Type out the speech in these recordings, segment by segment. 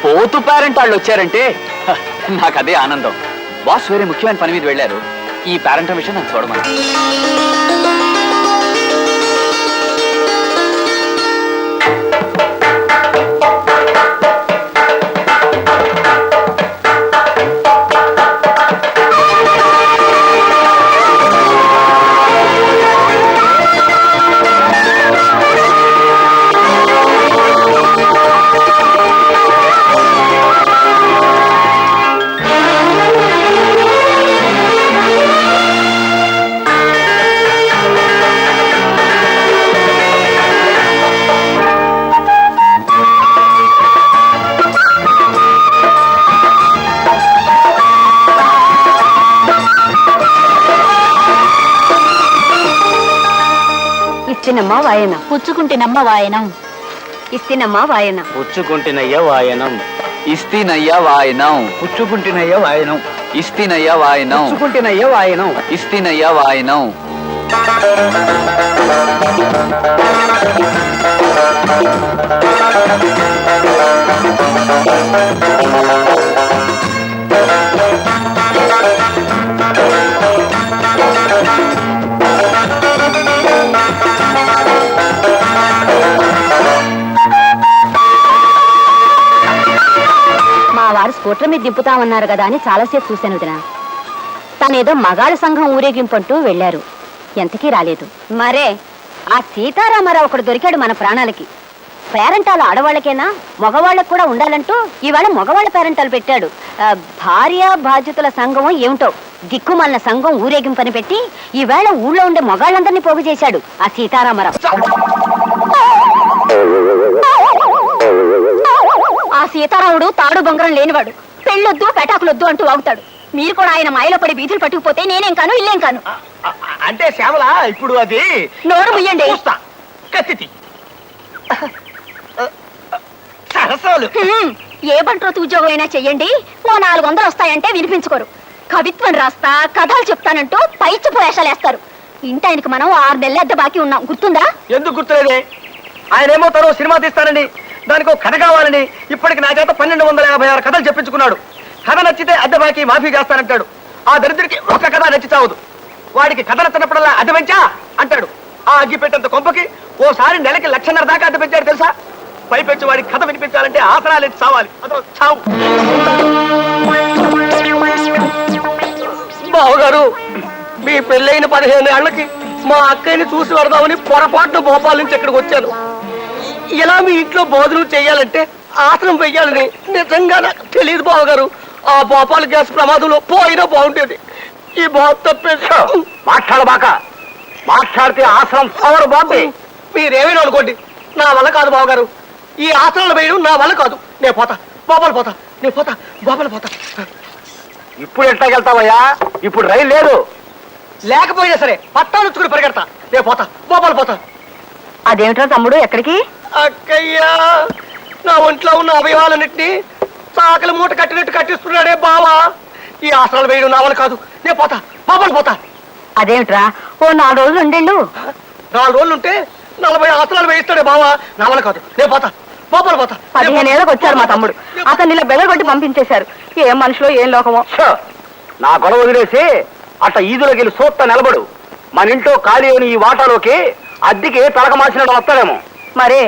పోతు పేరెంట్ వాళ్ళు వచ్చారంటే నాకు అదే ఆనందం. బాస్ వేరే ముఖ్యమైన పని మీద వెళ్ళారు. ఈ పేరెంట్ విషయం నాకు చూడమని. ఇస్తినమ్మా వాయనం పుచ్చుకుంటేనమ్మ వాయనం. ఇస్తినమ్మా వాయనం పుచ్చుకుంటున్నయ్య వాయనం. ఇస్తీనయ్య వాయనం. పుచ్చుకుంటున్నయ్య వాయనం. ఇస్తీనయ్య వాయనం. పుచ్చుకుంటున్నయ్య వాయనం. ఇస్తీనయ్య వాయనం. వారు స్కూటర్ మీద దింపుతామన్నారు కదా అని చాలాసేపు చూశాను వదినా. తనేదో మగాళ్ళ సంఘం ఊరేగింపంటూ వెళ్లారు, ఎంతకీ రాలేదు. మరే ఆ సీతారామారావు ఒకడు దొరికాడు మన ప్రాణాలకి. పేరెంటాలు ఆడవాళ్ళకేనా, మగవాళ్ళకు కూడా ఉండాలంటూ ఈవేళ మగవాళ్ళ పేరెంటాలు పెట్టాడు. భార్య బాధ్యతల సంఘం ఏమిటో దిక్కుమాలిన సంఘం ఊరేగింపని పెట్టి ఈవేళ ఊళ్ళో ఉండే మగాళ్ళందరినీ పోగు చేశాడు ఆ సీతారామారావు. ఆ సీతారాముడు తాడు బొంగరం లేనివాడు. పెళ్ళొద్దు పెటాకులొద్దు అంటూ వాగుతాడు. మీరు కూడా ఆయన మాయలో పడి బీతులు పట్టుకుపోతే నేనేం కాను ఇల్లేం కాను. అంటే శ్యామల ఇప్పుడు అది నోరు ముయ్యండి. కత్తి సరసాలు ఏ బంట్రోతు ఉద్యోగం అయినా చెయ్యండి, ఓ 400 వస్తాయంటే వినిపించుకోరు. కవిత్వం రాస్తా కథలు చెప్తానంటూ పైచి వేషాలేస్తారు. ఇంటాయనకి మనం 6 నెలల అద్దె బాకీ ఉన్నాం, గుర్తుందా? ఎందుకు గుర్తులేదే? ఆయన ఏమో తను సినిమా తీస్తానండి, దానికి ఒక కథ కావాలని ఇప్పటికి నా చేత 1256 కథలు చెప్పించుకున్నాడు. కథ నచ్చితే అద్దె బాకీ మాఫీ చేస్తానంటాడు. ఆ దరిద్రుడికి ఒక కథ నచ్చి చావదు. వాడికి కథ నచ్చినప్పుడల్లా అద్దె పెంచా అంటాడు. ఆ అగ్గి పెట్టేంత కొంపకి ఓసారి నెలకి 1,50,000 దాకా అద్దె పెంచాడు తెలుసా? పైపెచ్చి వాడికి కథ వినిపించాలంటే ఆసరాలు ఎత్తి చావాలి. అదో చావు. బావగారు, మీ పెళ్ళైన 15 ఏళ్లకి మా అక్కయ్యని చూసి వరదామని పొరపాటున భోపాల నుంచి ఇక్కడికి వచ్చాను. ఇలా మీ ఇంట్లో భోజనం చెయ్యాలంటే ఆసనం వెయ్యాలని నిజంగా నాకు తెలియదు బావగారు. ఆ భోపాల గ్యాస్ ప్రమాదంలో పోయినా బాగుండేది. ఈ బాబు తప్పేసి మాట్లాడబాక. మాట్లాడితే ఆసనం పవర్ బాబే. మీరేమైనా అనుకోండి, నా వల్ల కాదు బావగారు. ఈ ఆసనాలు వేయడం నా వల్ల కాదు. నేను పోతా, బాబాలు పోతా, నేను పోతా, బాబాలు పోతా. ఇప్పుడు ఎట్లాగెళ్తావయ్యా? ఇప్పుడు రైలు లేదు. లేకపోయినా సరే పట్టాలు వచ్చుకుని పరిగెడతా. నేను పోతా, బాబాలు పోతా. అదేమిటో తమ్ముడు, ఎక్కడికి? అక్కయ్యా, నా ఒంట్లో ఉన్న అవయవాలన్నింటినీ చాకలి మూట కట్టినట్టు కట్టిస్తున్నాడే బావా. ఈ ఆసనాలు వేయడం నా వల్ల కాదు. నేను పోతా, బాబాలు పోతా. అదేమిట్రా, ఓ 4 రోజులు ఉండేళ్ళు. 4 రోజులు ఉంటే 40 ఆసనాలు వేయిస్తాడే బావా. నా వల్ల కాదు. నేను పోతా, బాబాలు పోతా. 15 ఏళ్ళకి వచ్చారు మా తమ్ముడు, అతను ఇలా బెదరగొట్టి పంపించేశారు. ఏం మనుషులో ఏం లోకమో. నా గొడవ వదిలేసి అట్ట ఈదులోకి వెళ్ళి సూత్త నిలబడు. మన ఇంట్లో ఖాళీ అయిన ఈ వాటాలోకి అద్దెకి తలక మార్చినట్టు వస్తాడేమో. మరే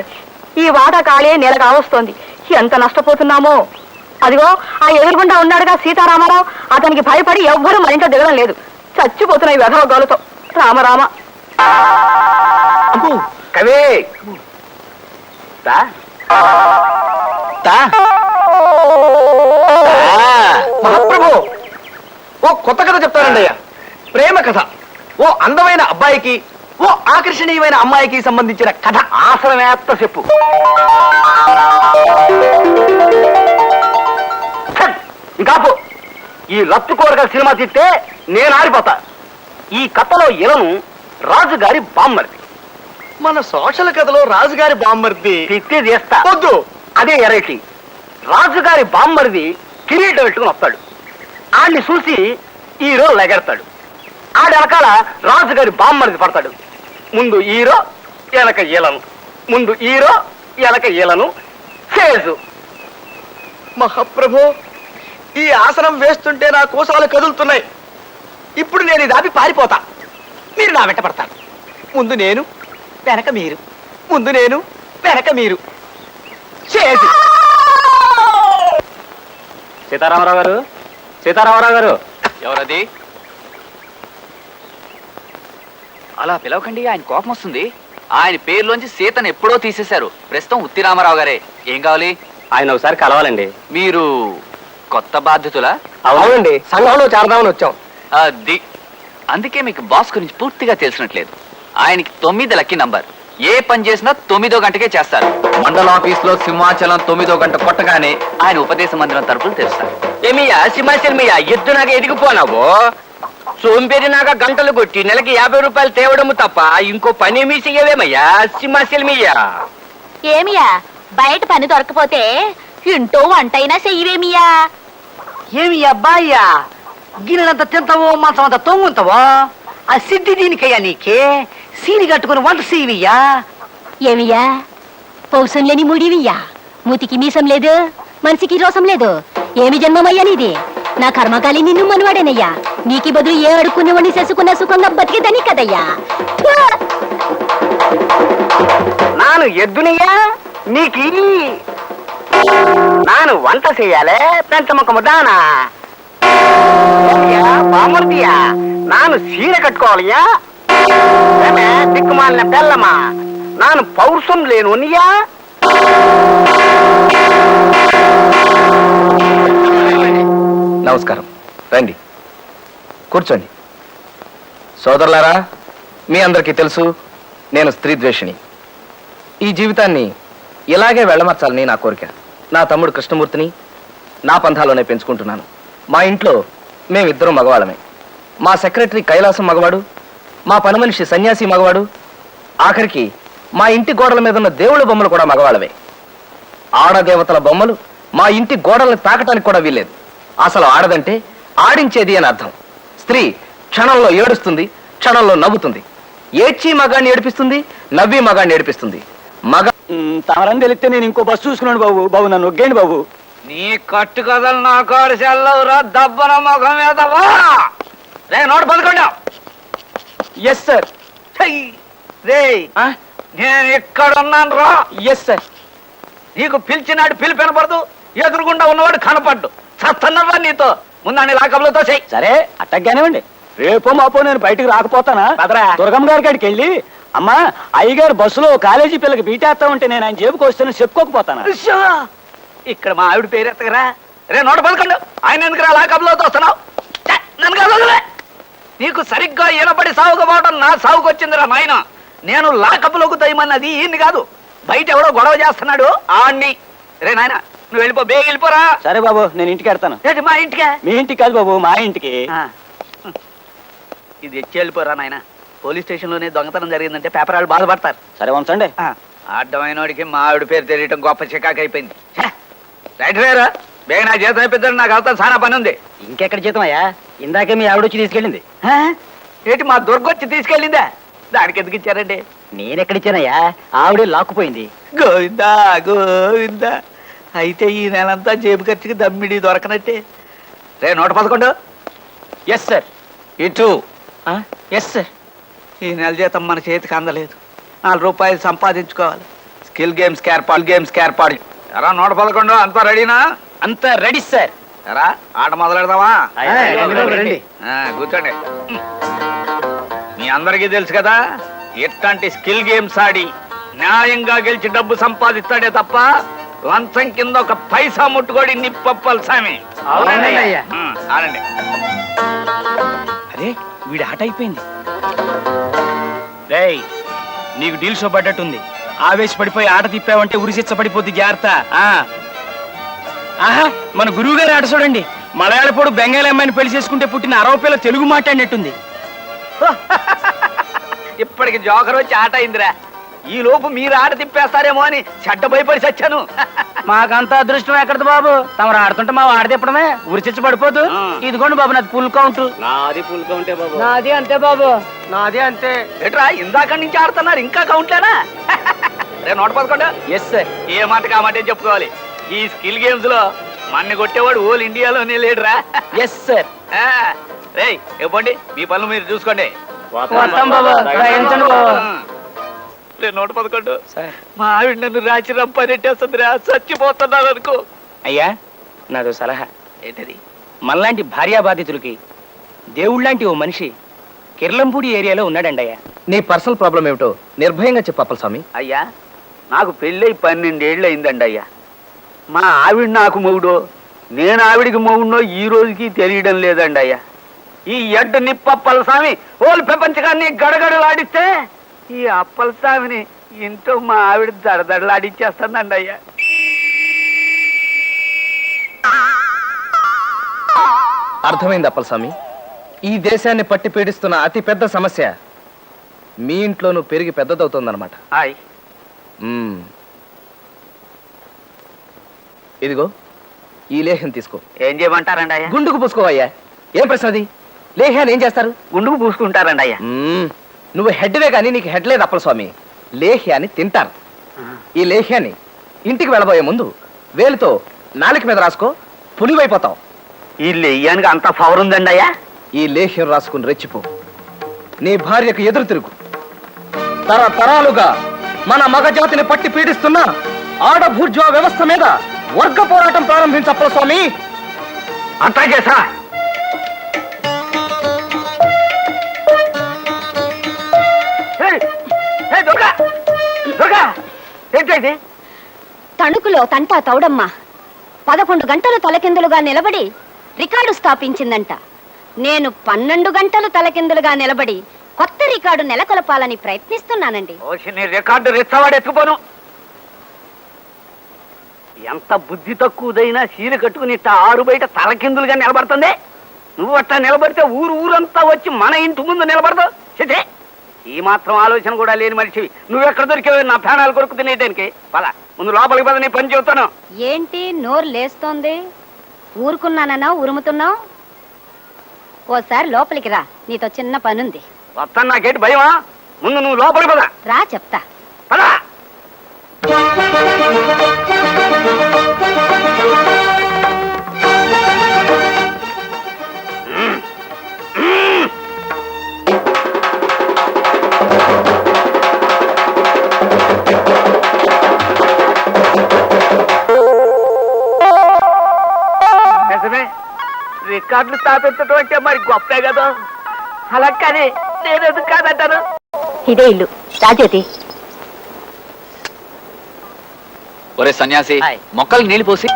ఈ వాటా ఖాళీ నెల కావస్తోంది. ఎంత నష్టపోతున్నామో. అదిగో ఆ ఎదురుగుండా ఉన్నాడుగా సీతారామారావు, అతనికి భయపడి ఎవ్వరూ మరింత దిగడం లేదు. చచ్చిపోతున్నాయి వెధవ గోలతో. రామరామ. కవి మహాప్రభు, ఓ కొత్త కథ చెప్తానండి అయ్యా. ప్రేమ కథ. ఓ అందమైన అబ్బాయికి, ఓ ఆకర్షణీయమైన అమ్మాయికి సంబంధించిన కథ. ఆసనమేత్త చెప్పు. ఇంకాపు. ఈ లత్తు కోరగల సినిమా తీస్తే నేను ఆరిపోతా. ఈ కథలో ఇలను రాజుగారి బామ్మర్ది. మన సోషల్ కథలో రాజుగారి బామ్మర్ది తిత్తి చేస్తా. వద్దు, అదే ఎరైటీ. రాజుగారి బామ్మర్ది కిరీటం పెట్టుకుని వస్తాడు. ఆడిని చూసి హీరో లెగెడతాడు. ఆడి వెనకాల రాజుగారి బామ్మర్ది పడతాడు. ముందు హీరో, వెనక ఈలను. ముందు హీరో, వెనక ఈలను. చేజు. మహాప్రభు, ఈ ఆసనం వేస్తుంటే నా కోసాలు కదులుతున్నాయి. ఇప్పుడు నేను ఇది ఆపి పారిపోతా. మీరు నా వెంట పడతారు. ముందు నేను, వెనక మీరు. ముందు నేను, వెనక మీరు. చేసి సీతారామరావు గారు, సీతారామరావు గారు. ఎవరది? అలా పిలవకండి, ఆయన కోపం వస్తుంది. ఆయన పేరులోంచి సీతను ఎప్పుడో తీసేశారు. ప్రస్తుతం ఉత్తి రామారావు గారే. ఏం కావాలి? ఆయన ఒకసారి కలవాలండి. మీరు కొత్త బాధ్యతలా? అవునండి, సంఘంలో చేరదామని వచ్చాం. అది అందుకే మీకు బాస్ గురించి పూర్తిగా తెలిసినట్లేదు. ఆయనకి 9 లక్కీ నంబర్. ఏ పని చేసినా 9వ గంటకే చేస్తారు. మండల ఆఫీస్ లో సింహాచలం 9వ గంట కొట్టగానే ఆయన ఉపదేశ మందిరం తరపులు తెరుస్తారు. ఏమియా సింహాచలమియా, ఎద్దు నాకు ఎదిగిపోనావు. సోంపేరి నాక గంటలు కొట్టి నెలకి 50 రూపాయలు తేవడము తప్ప ఇంకో పని ఏమీ చెయ్యవేమయ్యా సింహాచలమియా. ఏమియా బయట పని దొరకపోతే ఇంటో వంటైనా చెయ్యవేమియా? ఏమి అబ్బాయ్యా, గిన్నెలంత తింటావో మంచం అంత తొంగుంటావో? ఆ సిద్ధి దీనికయ్యా నీకే సీని కట్టుకుని వంట చేయవయ్యా. ఏమియా పౌసం లేని ముడివియ్యా? మూతికి మీసం లేదు, మనిషికి రోసం లేదు. ఏమి జన్మమయ్యా నీది? నా కర్మకాలి నిన్ను మనవాడేనయ్యా. నీకి బదులు ఏ అడుక్కునేవాడిని చేసుకున్న సుఖంగా బతికేదని కదయ్యా. నాను ఎద్దునియా నీకి? నాను వంట చెయ్యాలే పెంచముఖము దానా? బామర్దియా నాను సీర కట్టుకోవాలయ్యా. దిక్కుమాలిన బెల్లమా, నాను పౌరుషం లేనునియా. నమస్కారం, రండి కూర్చోండి. సోదరులారా, మీ అందరికీ తెలుసు నేను స్త్రీ ద్వేషిని. ఈ జీవితాన్ని ఇలాగే వెళ్ళమర్చాలని నా కోరిక. నా తమ్ముడు కృష్ణమూర్తిని నా పంథాలోనే పెంచుకుంటున్నాను. మా ఇంట్లో మేమిద్దరం మగవాళ్ళమే. మా సెక్రటరీ కైలాసం మగవాడు, మా పని మనిషి సన్యాసి మగవాడు, ఆఖరికి మా ఇంటి గోడల మీద ఉన్న దేవుళ్ళ బొమ్మలు కూడా మగవాళ్ళవే. ఆడదేవతల బొమ్మలు మా ఇంటి గోడల్ని తాకటానికి కూడా వీల్లేదు. అసలు ఆడదంటే ఆడించేది అని అర్థం. స్త్రీ క్షణంలో ఏడుస్తుంది, క్షణంలో నవ్వుతుంది. ఏడ్చి మగాన్ని ఏడిపిస్తుంది, నవ్వి మగాన్ని ఏడిపిస్తుంది. మగ తమరని తెలిస్తే నేను ఇంకో బస్సు చూసుకున్నాను బాబు. బాబు నన్ను ఒగ్గేయండి బాబు. నీ కట్టు కథలు నా కాడు సెల్లవురా దబ్బన ముఖం మీదవా. రే నోటు పదకొండా. Yes sir. రే నేను ఇక్కడ ఉన్నాను రా. Yes sir. నీకు పిలిచినాడు పిలిపి వినపడదు, ఎదురుగుండా ఉన్నవాడు కనపడ్డు. చస్తున్నవా నీతో ముందని లాకబులతో చెయ్యి. సరే అట్టగ్గానేవ్వండి. రేపో మాపో నేను బయటకు రాకపోతానా? పదరా. దుర్గమ్మ గారి కాడికి వెళ్ళి, అమ్మా అయ్యగారు బస్సులో కాలేజీ పిల్లకి బీటేస్తా ఉంటే నేను ఆయన జేబుకి వస్తాను చెప్పుకోకపోతానా? ఇక్కడ మా ఆవిడ పేరు ఎత్తగరా. రే నోట పదకొండు. ఆయన ఎందుకు రా లాకబులతో వస్తున్నావు? నన్ను కాదు. నీకు సరిగ్గా ఈనపడి సాగుకపోవడం నా సాగుకు వచ్చిందిరా నాయన. నేను లాకబులకు దయమన్నది ఈయన్ని కాదు, బయట ఎవడో గొడవ చేస్తున్నాడు ఆణ్ణి. రే నాయన నువ్వు వెళ్ళిపో, బేగ వెళ్ళిపోరా. సరే బాబు, నేను ఇంటికి వెళ్తాను. ఏంటి మా ఇంటికా? మీ ఇంటికి కాదు బాబు, మా ఇంటికి. ఇది ఎచ్చి వెళ్ళిపోరా నాయన. పోలీస్ స్టేషన్ లోనే దొంగతనం జరిగిందంటే పేపర్ వాళ్ళు బాధపడతారు. సరే ఉంచండి. అడ్డమైనోడికి మా ఆవిడ పేరు తెలియటం గొప్ప చికాకు అయిపోయింది. రైట్ వేరా, బేగ నా జీతం అయిపోతాడు. నాకు అవుతా చాలా పని ఉంది. ఇంకెక్కడ జీతం అయ్యా? ఇందాకే మీ ఆవిడ వచ్చి తీసుకెళ్ళింది. ఏంటి మా దుర్గొచ్చి తీసుకెళ్ళిందా? దానికి ఎందుకు ఇచ్చారండి? నేనెక్కడిచ్చానయ్యా? ఆవిడే లాక్కుపోయింది. గోవిందా గోవిందా. అయితే ఈ నెలంతా జేబు ఖర్చుకి దమ్మిడి దొరకనట్టే. రే నోట పదకొండు. Yes sir. ఇటు. Yes sir. ఈ నెల జీతం మన చేతికి అందలేదు. 4 రూపాయలు సంపాదించుకోవాలి. స్కిల్ గేమ్స్ ఏర్పాటు. ఎరా నోట పదకొండు, అంతా రెడీనా? అంతా రెడీ సార్. ఎరా ఆట మొదలెడదామా? రండి. కూర్చోండి. మీ అందరికీ తెలుసు కదా, ఎట్లాంటి స్కిల్ గేమ్స్ ఆడి న్యాయంగా గెలిచి డబ్బు సంపాదిస్తాడే తప్ప లంచం కింద ఒక పైసా ముట్టుకోడి నిప్పప్పలు సామి. ఆడండి. అరే వీడి ఆట అయిపోయింది. రేయ్, నీకు డీల్ షో పడ్డట్టుంది. ఆవేశపడిపోయి ఆట తిప్పావంటే ఉరిశిచ్చ పడిపోద్ది, జాగ్రత్త. ఆహా, మన గురువు గారి ఆట చూడండి. మలయాళపోడు బెంగాలీ అమ్మాయిని పెళ్లి చేసుకుంటే పుట్టిన 60 పిల్ల తెలుగు మాట్లాడినట్టుంది. ఇప్పటికి జోకర్ వచ్చి ఆట అయిందిరా. ఈ లోపు మీరు ఆట తిప్పేస్తారేమో అని చెడ్డ భయపడి చచ్చాను. మాకంత అదృష్టం ఎక్కడది బాబు? తమరు ఆడుతుంటే మా ఆడ తిప్పడమే ఉరిచిచ్చి పడిపోదు. ఇదిగోండి బాబు, నాది ఫుల్ కౌంట్. నాది ఫుల్ కౌంటే బాబు. నాది అంతే బాబు, నాది అంతే. ఏట్రా ఇందాక నుంచి ఆడుతున్నారు, ఇంకా కౌంట్లేనా? రే నోట పదకొండు. Yes sir. ఏ మాట కామాటే చెప్పుకోవాలి. ఈ స్కిల్ గేమ్స్ లో మన్ని కొట్టేవాడు ఓల్ ఇండియాలోనే లేడురా. Yes sir. రేయ్ ఇవ్వండి, మీ పనులు మీరు చూసుకోండి. వస్తాం బాబు, రాయించండి బాబు. రే 111, మా ఆవిడ నన్ను రాచి రంపనెట్టేస్తుందిరా, చచ్చిపోతున్నాను అనుకో. అయ్యా నాదో సలహా. ఏంటది? మనలాంటి భార్యాబాధితులకి దేవుళ్ళంటి ఓ మనిషి కిర్లంపూడి ఏరియాలో ఉన్నాడండి అయ్యా. నీ పర్సనల్ ప్రాబ్లం ఏమిటో నిర్భయంగా చెప్పు అప్పలస్వామి. అయ్యా, నాకు పెళ్ళై 12 ఏళ్ళు అయిందండి అయ్యా. మా ఆవిడ నాకు మొగుడో, నేను ఆవిడికి మొగుడో ఈ రోజుకి తెలియడం లేదండి అయ్యా. ఈ ఎడ్డు నిప్పప్పల స్వామి ఓళ్ళు ప్రపంచకాన్ని గడగడలాడిస్తే ఈ అప్పల స్వామిని ఇంట్లో మా ఆవిడ దడదడలాడిచ్చేస్తుందండి అయ్యా. అర్థమైంది అప్పలస్వామి. ఈ దేశాన్ని పట్టి పీడిస్తున్న అతి పెద్ద సమస్య మీ ఇంట్లోనూ పెరిగి పెద్దదవుతుందన్నమాట. హాయ్. ఇదిగో ఈ లేహ్యం తీసుకో. ఏం చేయమంటారండి అయ్యా? గుండుకు పూసుకోవయ్యా. ఏం ప్రశ్న అది? లేహ్యాన్ని ఏం చేస్తారు? గుండుకు పూసుకుంటారండి అయ్యా. నువ్వు హెడ్వే కానీ నీకు హెడ్ లేదు అప్పలస్వామి. లేహ్యాన్ని తింటారు. ఈ లేహ్యాన్ని ఇంటికి వెళ్ళబోయే ముందు వేలుతో నాలుక మీద రాసుకో, పులివైపోతావు. ఈ లెయ్యానికి అంత పవర్ ఉందండి అయ్యా. ఈ లేహ్యం రాసుకుని రెచ్చిపో. నీ భార్యకు ఎదురు తిరుగు. తరతరాలుగా మన మగజాతిని పట్టి పీడిస్తున్న ఆడభూర్జువా వ్యవస్థ మీద వర్గ పోరాటం ప్రారంభించు అప్పలస్వామి. అట్లాగే సార్. ఏంటండి? తణుకులో తంటా తౌడమ్మ 11 గంటలు తలకిందులుగా నిలబడి రికార్డు స్థాపించిందంట. నేను 12 గంటలు తలకిందులుగా నిలబడి కొత్త రికార్డు నెలకొల్పాలని ప్రయత్నిస్తున్నానండి. నీ రికార్డు రెచ్చవాడు ఎత్తుకోను. ఎంత బుద్ధి తక్కువదైనా చీర కట్టుకుని ఆరు బయట తలకిందులుగా నిలబడుతుంది. నువ్వు అట్లా నిలబడితే ఊరంతా వచ్చి మన ఇంటి ముందు నిలబడతావు. చిటే, ఈ మాత్రం ఆలోచన కూడా లేని మనిషివి. నువ్వెక్కడ దొరికేవి నా ప్రాణాలు కొరకు తినేదానికి? పద, ముందు లోపలికి పద, నీ పని చెబుతాను. ఏంటి నోరు లేస్తోంది? ఊరుకున్నానన్నా ఉరుముతున్నావు? ఓసారి లోపలికి రా, నీతో చిన్న పనుంది. వస్తాను, నాకేంటి భయమా? ముందు నువ్వు లోపలికి పద. రా చెప్తా. పద. రికార్డులు స్థాపించడం అంటే మరి గొప్పే కదా. అలా కానీ నేను ఎందుకు కాదంటాను? ఇదే ఇల్లు, రాజేది. ఒరే సన్యాసి, మొక్కలు నీళ్లు పోసి.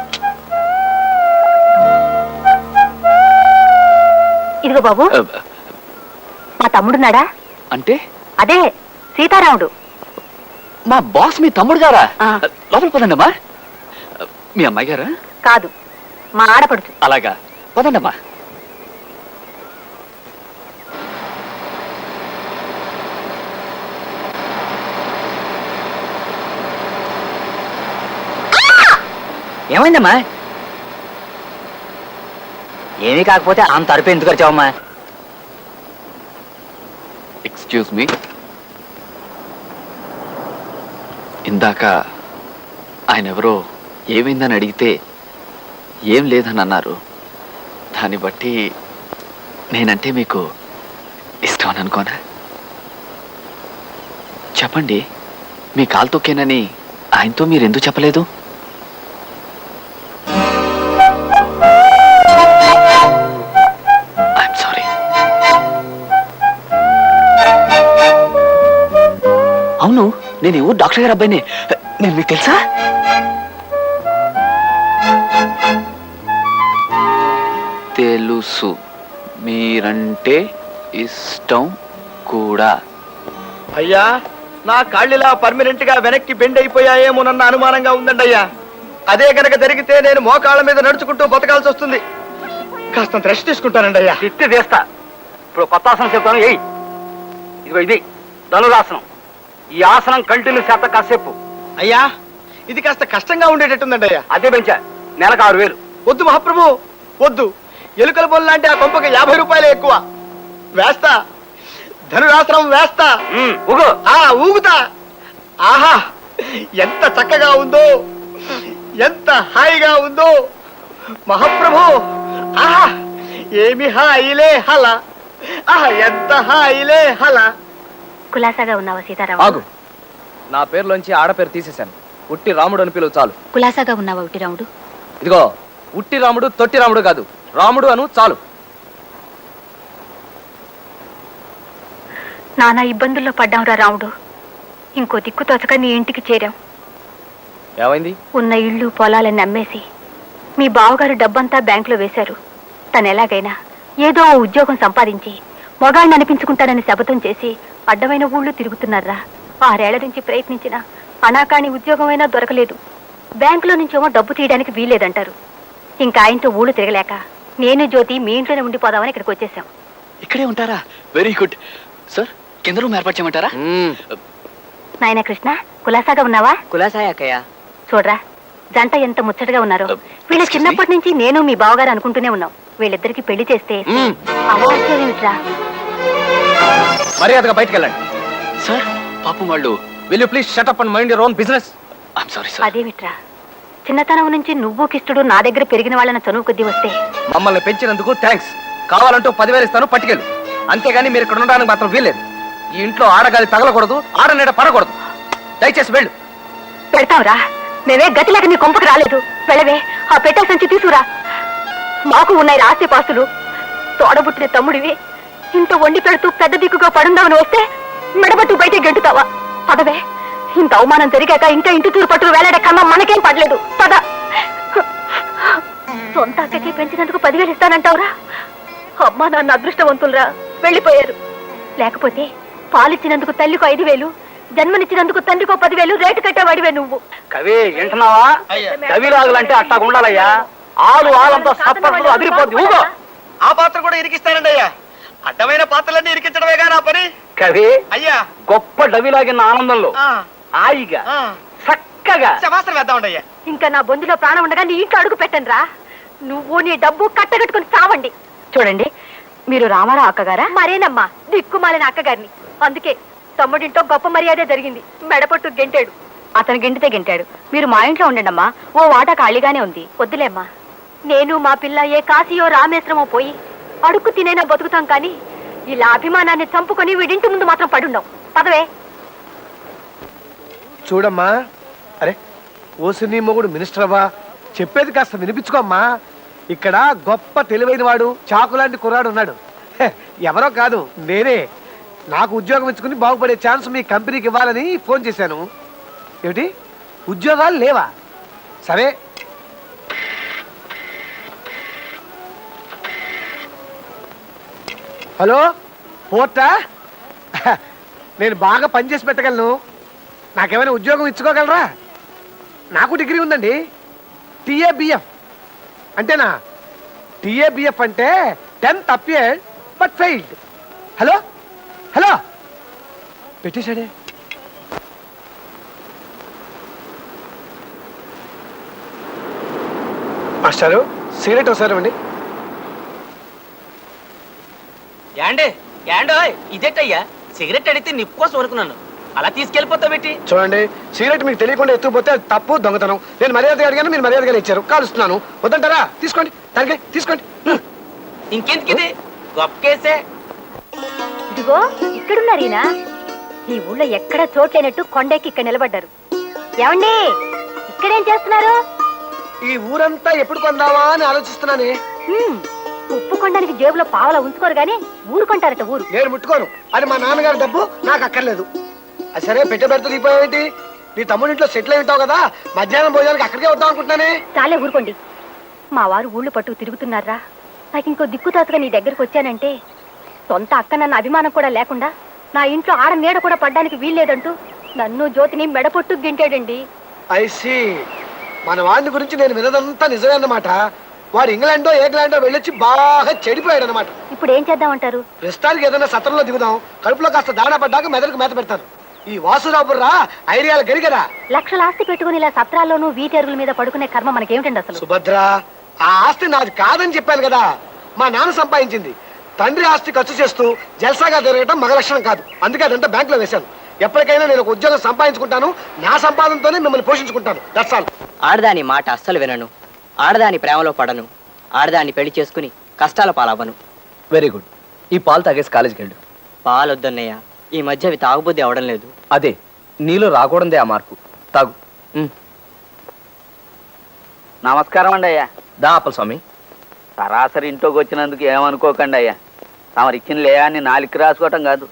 ఇదిగో బాబు, మా తమ్ముడున్నాడా? అంటే అదే సీతారాముడు. మా బాస్ మీ తమ్ముడు గారా? ఆ. లోపల పదండమ్మా. మీ అమ్మాయి గారా? కాదు, మా ఆడపడుచు. అలాగా, పదండమ్మా. ఏమైందమ్మా? ఏమీ కాకపోతే అంత అరుపు ఎందుకు వచ్చావమ్మా? Excuse me. ఇందాక ఆయన ఎవరో ఏమైందని అడిగితే ఏం లేదని అన్నారు. దాన్ని బట్టి నేనంటే మీకు ఇష్టం అని అనుకోనా? చెప్పండి, మీ కాలు తొక్కేనని ఆయనతో మీరు ఎందుకు చెప్పలేదు? I'm sorry. అవును, నేను ఎవరు డాక్టర్ గారు అబ్బాయిని. నేను మీకు తెలుసా? తెలుసు, మీరంటే ఇష్టం కూడా. అయ్యా, నా కాళ్ళిలా పర్మనెంట్ గా వెనక్కి బెండ్ అయిపోయాయేమోనన్న అనుమానంగా ఉందండి అయ్యా. అదే కనుక జరిగితే నేను మోకాళ్ళ మీద నడుచుకుంటూ బతకాల్సి వస్తుంది. కాస్త రెస్ట్ తీసుకుంటానండి అయ్యా. తిట్టి తీస్తా. ఇప్పుడు కొత్త ఆసనం చెప్తాను. ఏయ్, ఇదిగో ఇది ధనురాసనం. ఈ ఆసనం కంటిన్యూ చేత కాసేపు. అయ్యా, ఇది కాస్త కష్టంగా ఉండేటట్టుందండి అయ్యా. అదే పెంచా, నెలకు 6000. వద్దు మహాప్రభు, వద్దు. ఎలుకల బొల్ల అంటే ఆ కొంపకి 50 రూపాయలే ఎక్కువ. వేస్తా, ధనురాసనం వేస్తా. ఊగు. ఊగుతా. ఆహా, ఎంత చక్కగా ఉందో, ఎంత హాయిగా ఉందో. మహాప్రభు ఆహా ఏమి హాయిలే హల ఆహా ఎంత హాయిలే హల. కులాసాగా ఉన్నావా సీతారామ? ఆగు, నా పేరులోంచి ఆడపేరు తీసేశాను. ఉట్టి రాముడు అని పిలువు చాలు. కులాసాగా ఉన్నావా ఉట్టి రాముడు? ఇదిగో, ఉట్టి రాముడు తొట్టి రాముడు కాదు, రాముడు అను చాలు. నానా ఇబ్బందుల్లో పడ్డాంరా రాముడు. ఇంకో దిక్కు తోచక నీ ఇంటికి చేరాం. ఏమైంది? ఉన్న ఇళ్ళు పొలాలని అమ్మేసి మీ బావగారు డబ్బంతా బ్యాంకులో వేశారు. తను ఎలాగైనా ఏదో ఓ ఉద్యోగం సంపాదించి మొగాళ్ళని అనిపించుకుంటానని శపథం చేసి అడ్డమైన ఊళ్ళు తిరుగుతున్నారా. 6 ఏళ్ల నుంచి ప్రయత్నించిన అనాకాని ఉద్యోగమైనా దొరకలేదు. బ్యాంకులో నుంచేమో డబ్బు తీయడానికి వీల్లేదంటారు. ఇంకా ఆయనతో ఊళ్ళు తిరగలేక నేను జ్యోతి మీ ఇంట్లోనే ఉండిపోదామని ఇక్కడికి వచ్చేసాం. ఇక్కడే ఉంటారా? Very good sir. కింద రూమ్ ఏర్పాటు చేయమంటారా? నాయన కృష్ణ, కులాసాగా ఉన్నావా? కులాసాయక్కయ్య. చూడరా, జంట ఎంత ముచ్చటగా ఉన్నారో. వీళ్ళ Excuse me? చిన్నప్పటి నుంచి నేను మీ బావగారు అనుకుంటూనే ఉన్నాం. వీళ్ళిద్దరికి పెళ్లి చేస్తే అవాచ్యమేమిట్రా? మర్యాదగా బయటికి వెళ్ళండి. సార్ పాపం వాళ్ళు. Will you please shut up and mind your own business? I'm sorry sir. అదేమిట్రా, చిన్నతనం నుంచి నువ్వు కిష్టుడు నా దగ్గర పెరిగిన వాళ్ళని చనువు కొద్దీ వస్తే మమ్మల్ని పెంచినందుకు థ్యాంక్స్. కావాలంటూ 10,000 ఇస్తాను, పట్టుకెళ్ళు. అంతేగాని మీరు ఇక్కడ ఉండడానికి మాత్రం వీల్లేదు. ఈ ఇంట్లో ఆడగాలి తగలకూడదు, ఆడనీడ పడకూడదు. దయచేసి వెళ్ళు. పెడతావురా? మేమే గతిలేక నీ కొంపకు రాలేదు. వెళ్ళవే, ఆ పెట్టె సంచి తీసుకురా. మాకు ఉన్నాయి ఆస్తి పాస్తులు. తోడబుట్టిన తమ్ముడివి ఇంత వండి పెడుతూ పెద్ద దిక్కుగా పడుందామని వస్తే మెడబట్టు బయట గెంటుతావా? పదవే, ఇంత అవమానం జరిగాక ఇంకా ఇంటి తూరు పట్టుకు వేలాడే కన్నా మనకేం పడలేదు. పద. సొంత అక్కకి పెంచినందుకు 10,000 ఇస్తానంటావురా? అమ్మా నాన్న అదృష్టవంతులరా, వెళ్ళిపోయారు. లేకపోతే పాలిచ్చినందుకు తల్లికో 5,000, జన్మనిచ్చినందుకు తండ్రికో 10,000 రేటు కట్టేవాడివే నువ్వు. కవి వింటున్నావా? కవిలాగులంటే అట్టా ఉండాలయ్యా. ఆలంతా సప్పట్లు అదిరిపోద్ది. ఊగో. ఆ పాత్ర కూడా ఇరికిస్తానండి అయ్యా. అడ్డమైన పాత్రలన్నీ ఇరికించడమేగా నా పని. కవి అయ్యా గొప్ప డవిలాగిన ఆనందంలో హాయిగా చక్కగా శమాస్త్రం వేద్దామండి అయ్యా. ఇంకా నా బొందులో ప్రాణం ఉండగా నీ ఇంట్లో అడుగు పెట్టండి రా. నువ్వు నీ డబ్బు కట్టగట్టుకుని చావండి. చూడండి, మీరు రామారావు అక్కగారా? మరేనమ్మా, దిక్కుమాలిన అక్కగారిని. అందుకే తమ్ముడింటో గొప్ప మర్యాదే జరిగింది. మెడపట్టు గెంటాడు. అతను గెంటితే గెంటాడు. మీరు మా ఇంట్లో ఉండండమ్మా, ఓ వాటా ఖాళీగానే ఉంది. వద్దులేమ్మా, నేను మా పిల్ల ఏ కాశీయో రామేశ్వరమో పోయి అడుక్కు తినైనా బతుకుతాం, కానీ ఇలా అభిమానాన్ని చంపుకొని వీడింటి ముందు మాత్రం పడుండం. పదవే. చూడమ్మా, అరే ఓసి నీ మొగుడు మినిస్టర్ అవ్వా, చెప్పేది కాస్త వినిపించుకోమ్మా. ఇక్కడ గొప్ప తెలివైన వాడు, చాకులాంటి కుర్రాడు ఉన్నాడు. హె, ఎవరో కాదు, నేనే. నాకు ఉద్యోగం ఇచ్చుకుని బాగుపడే ఛాన్స్ మీ కంపెనీకి ఇవ్వాలని ఫోన్ చేశాను. ఏమిటి, ఉద్యోగాలు లేవా? సరే, హలో పోర్టా? నేను బాగా పనిచేసి పెట్టగలను. నాకేమైనా ఉద్యోగం ఇచ్చుకోగలరా? నాకు డిగ్రీ ఉందండి. టీఏబిఎఫ్ అంటేనా? టీఏబిఎఫ్ అంటే 10th appeared but failed. Hello hello, పెట్టేశాడే. మాస్టారు, సిగరెట్ ఒకసారి ఇవ్వండి. యాండే యాండో ఇదేటయ్యా, సిగరెట్ అడిగితే నిప్పు కోసం అనుకున్నాను, అలా తీసుకెళ్ళిపోతా పెట్టి. చూడండి, సిగరెట్ మీకు తెలియకుండా ఎత్తుకుపోతే అది తప్పు, దొంగతనం. నేను మర్యాదగా అడిగాను, మీరు మర్యాదగా ఇచ్చారు. కాలుస్తున్నాను. వద్దంటారా? తీసుకోండి, దానికి తీసుకోండి. ఇంకెందుకు ఇది గొప్ప కేసే. ఇదిగో ఇక్కడున్నారు ఈయన. ఈ ఊళ్ళో ఎక్కడ చోట్లేనట్టు కొండెక్కి ఇక్కడ నిలబడ్డారు. ఏమండి, ఇక్కడేం చేస్తున్నారు? ఈ ఊరంతా ఎప్పుడు కొందావా అని ఆలోచిస్తున్నానే. ఉప్పు కొండానికి జేబులో పావలా ఉంచుకోరు గాని ఊరు కొంటారట. ఊరు నేను ముట్టుకోను. అది మా నాన్నగారి డబ్బు, నాకు అక్కర్లేదు. అది సరే, పెట్టె పెడుతూ దిగిపోయావేంటి? నీ తమ్ముడింట్లో సెటిల్ అయి ఉంటావు కదా, మధ్యాహ్నం భోజనానికి అక్కడికే వద్దాం అనుకుంటున్నానే. చాలే ఊరుకోండి. మా వారు ఊళ్ళు పట్టుకు తిరుగుతున్నారా? నాకు ఇంకో దిక్కుతాతగా నీ దగ్గరకు వచ్చానంటే సొంత అక్క నన్న అభిమానం కూడా లేకుండా నా ఇంట్లో ఆడ నీడ కూడా పడ్డానికి వీల్లేదంటూ నన్ను జ్యోతిని మెడపొట్టు గింటాడండి. ఐసి, మన వాడిని గురించి నేను వినదంతా నిజమే అన్నమాట. వాడు ఇంగ్లాండో ఇంగ్లాండో వెళ్ళొచ్చి బాగా చెడిపోయాడు అనమాట. ఇప్పుడు ఏం చేద్దామంటారు? ప్రస్తుతానికి ఏదైనా సత్రంలో దిగుదాం. కడుపులో కాస్త దాణా పడ్డాక మెదడుకు మేత పెడతాను. ఈ వాసురాబుర్రా ఐడియాలు గరిగరా. లక్షల ఆస్తి పెట్టుకుని ఇలా సత్రాల్లోనూ వీటి అరుగుల మీద పడుకునే కర్మ మనకేమిటండి అసలు? సుభద్ర, ఆ ఆస్తి నాది కాదని చెప్పాను కదా. మా నాన్న సంపాదించింది. తండ్రి ఆస్తి ఖర్చు చేస్తూ జల్సాగా తిరగటం మగ లక్షణం కాదు. అందుకే అదంతా బ్యాంకులో వేశాను. ఎప్పటికైనా నేను ఒక ఉద్యోగం సంపాదించుకుంటాను. నా సంపాదనతోనే మిమ్మల్ని పోషించుకుంటాను. That's all. ఆడదాని మాట అస్సలు వినను. ఆడదాని ప్రేమలో పడను, ఆడదాన్ని పెళ్లి చేసుకుని కష్టాల పాలవ్వను. Very good. ఈ పాలు తాగేసి కాలేజీకి వెళ్ళు. పాలొద్దన్నయ్య, ఈ మధ్య అవి తాగుబుద్ధి అవడం లేదు. అదే నీలో రాకూడదే ఆ మార్పు. తాగు. నమస్కారం అండి అయ్యా. దా అప్పలస్వామి. సరాసరి ఇంట్లోకి వచ్చినందుకు ఏమనుకోకండి అయ్యా. తమరు ఇచ్చిన లేయాన్ని నాలికి రాసుకోవటం కాదు,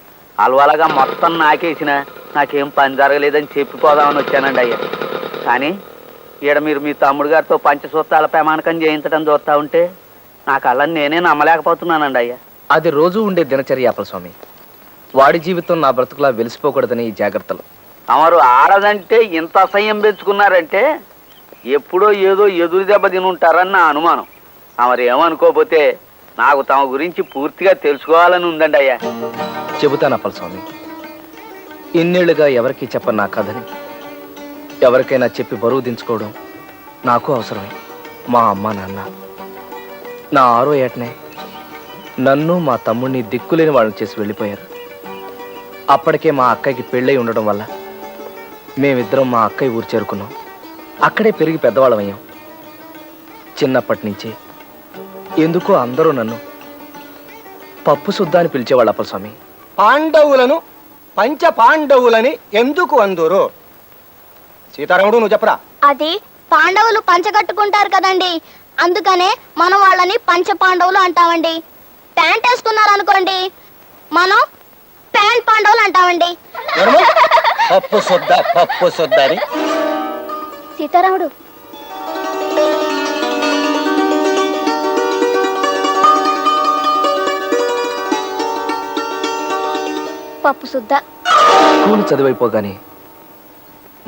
అలవాలగా మొత్తం నాకేసిన నాకేం పని జరగలేదని చెప్పిపోదామని వచ్చానండి అయ్యా. కానీ ఈడ మీరు మీ తమ్ముడు గారితో పంచసూత్రాల ప్రమాణకం చేయించడం చూస్తా ఉంటే నాకు అలా నేనే నమ్మలేకపోతున్నానండి అయ్యా. అది రోజు ఉండే దినచర్య అప్పలస్వామి. వాడి జీవితం నా బ్రతుకులా వెలిసిపోకూడదని ఈ జాగ్రత్తలు. తమరు ఆడదంటే ఇంత అసహ్యం పెంచుకున్నారంటే ఎప్పుడో ఏదో ఎదురు దెబ్బ తిని ఉంటారని నా అనుమానం. తమరు ఏమనుకోకపోతే నాకు తమ గురించి పూర్తిగా తెలుసుకోవాలని ఉందండి అయ్యా. చెబుతాను అప్పలస్వామి. ఇన్నేళ్లుగా ఎవరికీ చెప్పను నా కథని ఎవరికైనా చెప్పి బరువు దించుకోవడం నాకు అవసరమే. మా అమ్మ నాన్న నా 6వ ఏటనే నన్ను మా తమ్ముడిని దిక్కులేని వాళ్ళని చేసి వెళ్ళిపోయారు. అప్పటికే మా అక్కయ్యకి పెళ్ళై ఉండడం వల్ల మేమిద్దరం మా అక్కయ్య ఊరు చేరుకున్నాం. అక్కడే పెరిగి పెద్దవాళ్ళమయ్యాం. చిన్నప్పటి నుంచి ఎందుకో అందరూ నన్ను పప్పు సుద్దా అని పిలిచేవాళ్ళు అప్పలస్వామి. పాండవులను పంచ పాండవులని ఎందుకు అందురు? సీతారాముడు నువ్వు చెప్పరా. అది పాండవులు పంచగట్టుకుంటారు కదండి, అందుకనే మనం వాళ్ళని పంచ పాండవులు అంటామండి. ప్యాంట్ వేసుకున్నారు అనుకోండి, మనం ప్యాంట్ పాండవులు అంటామండి. పప్పు సొద్దని సీతారాముడు పప్పు సుద్ద. స్కూల్ చదివైపోగానే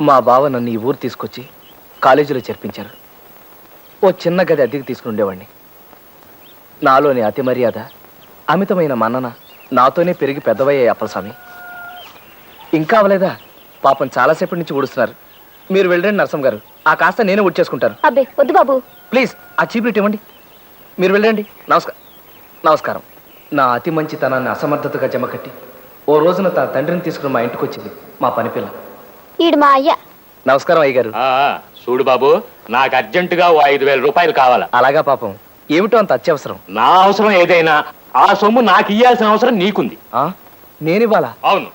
మా బావ నన్ను ఈ ఊరు తీసుకొచ్చి కాలేజీలో చేర్పించారు. ఓ చిన్న గది అద్దెకి తీసుకుని ఉండేవాడిని. నాలోని అతి మర్యాద, అమితమైన మన్నన నాతోనే పెరిగి పెద్దవయ్యాయి అప్పలస్వామి. ఇంకా అవలేదా? పాపం చాలాసేపటి నుంచి ఊడుస్తున్నారు. మీరు వెళ్ళండి నరసం గారు, ఆ కాస్త నేనే ఊడ్చేసుకుంటాను. అబ్బే వద్దు బాబు. ప్లీజ్ ఆ చీప్లెట్ ఇవ్వండి. మీరు వెళ్ళండి. నమస్కారం. నా అతి మంచితనాన్ని అసమర్థతగా జమకట్టి ఓ రోజున తన తండ్రిని తీసుకుని మా ఇంటికి వచ్చింది మా పని పిల్ల. ఈడు మా అయ్య. నమస్కారం అయ్యగారు. చూడు బాబు, నాకు అర్జెంటుగా 5,000 రూపాయలు కావాలా. అలాగా పాపం, ఏమిటో అంత అత్యవసరం. నా అవసరం ఏదైనా ఆ సొమ్ము నాకు ఇయ్యాల్సిన అవసరం నీకుంది. నేనివ్వాలా? అవును,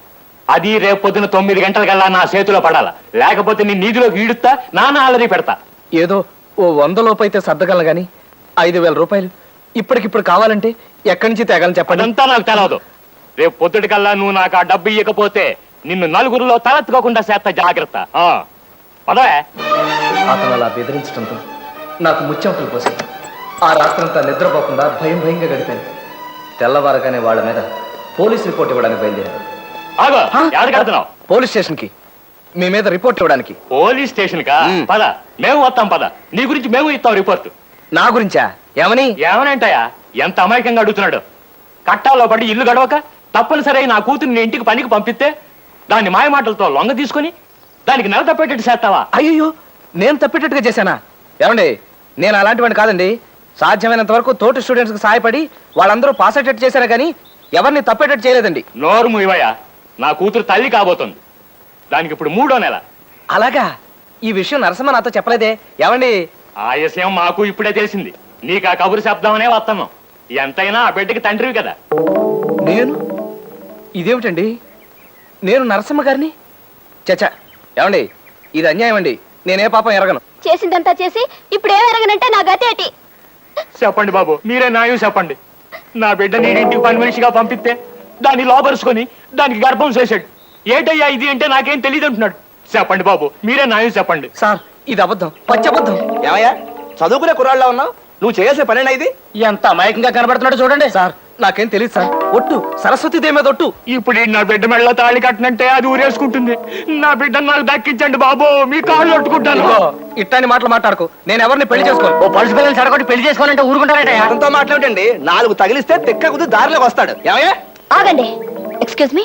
అది రేపు పొద్దున 9 గంటలకల్లా నా చేతిలో పడాలా, లేకపోతే నీ నీటిలోకి ఈడుస్తా, నాన్న అలరి పెడతా. ఏదో ఓ 100 లోపు అయితే సర్దగలను గాని 5,000 రూపాయలు ఇప్పటికిప్పుడు కావాలంటే ఎక్కడి నుంచి తేగలను చెప్పండి. అదంతా నాకు తెలవదు. రేపు పొద్దుటికల్లా నువ్వు నాకు ఆ డబ్బు ఇవ్వకపోతే నిన్ను నలుగురిలో తలెత్తుకోకుండా చేస్తా, జాగ్రత్త. పదవే. అతను అలా బెదిరించడంతో నాకు ముచ్చెంపులు పోసి ఆ రాత్రంతా నిద్రపోకుండా భయంగా గడిపాను. తెల్లవారగానే వాళ్ళ మీద పోలీస్ రిపోర్ట్ ఇవ్వడానికి బయలుదేరారు. ఆగో, ఎవరికి వెళ్తున్నావు? పోలీస్ స్టేషన్ కి మీ మీద రిపోర్ట్ ఇవ్వడానికి. పోలీస్ స్టేషన్ కా? పద, మేము వస్తాం. పద, నీ గురించి మేము ఇస్తాం రిపోర్ట్. నా గురించా? ఏమని? ఏమనంటాయా? ఎంత అమాయకంగా అడుగుతున్నాడు. కట్టాలో పడి ఇల్లు గడవక తప్పనిసరి నా కూతురు నీ ఇంటికి పనికి పంపిస్తే దాన్ని మాయమాటలతో లొంగ తీసుకుని దానికి నెల తప్పేటట్టు చేస్తావా? అయ్యో, నేను తప్పేటట్టుగా చేశానా? ఏమండి, నేను అలాంటి వాడిని కాదండి. సాధ్యమైనంత వరకు తోటి స్టూడెంట్స్ కి సహాయపడి వాళ్ళందరూ పాస్ అయ్యేటట్టు చేశారా కానీ ఎవరిని తప్పేటట్టు చేయలేదండి. నోరు మూయవయ్యా, నా కూతురు తల్లి కాబోతుంది. దానికి ఇప్పుడు 3వ నెల. అలాగా? ఈ విషయం నరసింహ నాతో చెప్పలేదే. ఏమండి? ఆ విషయం మాకు ఇప్పుడే తెలిసింది. నీకు ఆ కబురు చెప్దామనే వస్తున్నాం. ఎంతైనా ఆ బిడ్డకి తండ్రివి కదా. నేను? ఇదేమిటండి, నేను నరసింహ గారిని? చచ్చా, ఏమండి, ఇది అన్యాయం అండి. నేనే పాపం ఎరగను. చేసిందంతా చేసి ఇప్పుడు ఏం ఎరగనంటే నా గతి ఏంటి? చెప్పండి బాబు, మీరే న్యాయం చెప్పండి. నా బిడ్డ నేను ఇంటికి పని మనిషిగా పంపిస్తే దాన్ని లోపరుచుకొని దానికి గర్భం చేశాడు. ఏంటయ్యా ఇది అంటే నాకేం తెలియదు అంటున్నాడు. చెప్పండి బాబు, మీరే న్యాయం చెప్పండి. సార్, ఇది అబద్ధం, పచ్చబద్ధం. ఏమయ్యా, చదువుకునే కుర్రాళ్ళ ఉన్నావు, నువ్వు చేయాల్సిన పనేనా ఇది? ఎంత అమాయకంగా కనబడుతున్నాడు చూడండి. సార్, నాకేం తెలియదు సార్. ఒట్టు, సరస్వతిదేవి మీద ఒట్టు. ఇప్పుడు ఈ నా బిడ్డ మెళ్ళ తాళి కట్టినంటే అది ఊరేసుకుంటుంది. నా బిడ్డను నాకు దక్కించండి బాబు, మీ కాళ్ళు పట్టుకుంటాను. ఇట్లాంటి మాటలు మాట్లాడుకో. నేను ఎవరిని పెళ్లి చేసుకోను. ఓ పలుసు పిల్లలు చెడగొట్టి పెళ్లి చేసుకోవాలంటే ఊరుకుంటారట. అతనితో మాట్లాడండి, 4 తగిలిస్తే తెక్క కుది దారిలోకి వస్తాడు. ఏమయ్యా? ఆగండి. ఎక్స్క్యూజ్ మీ,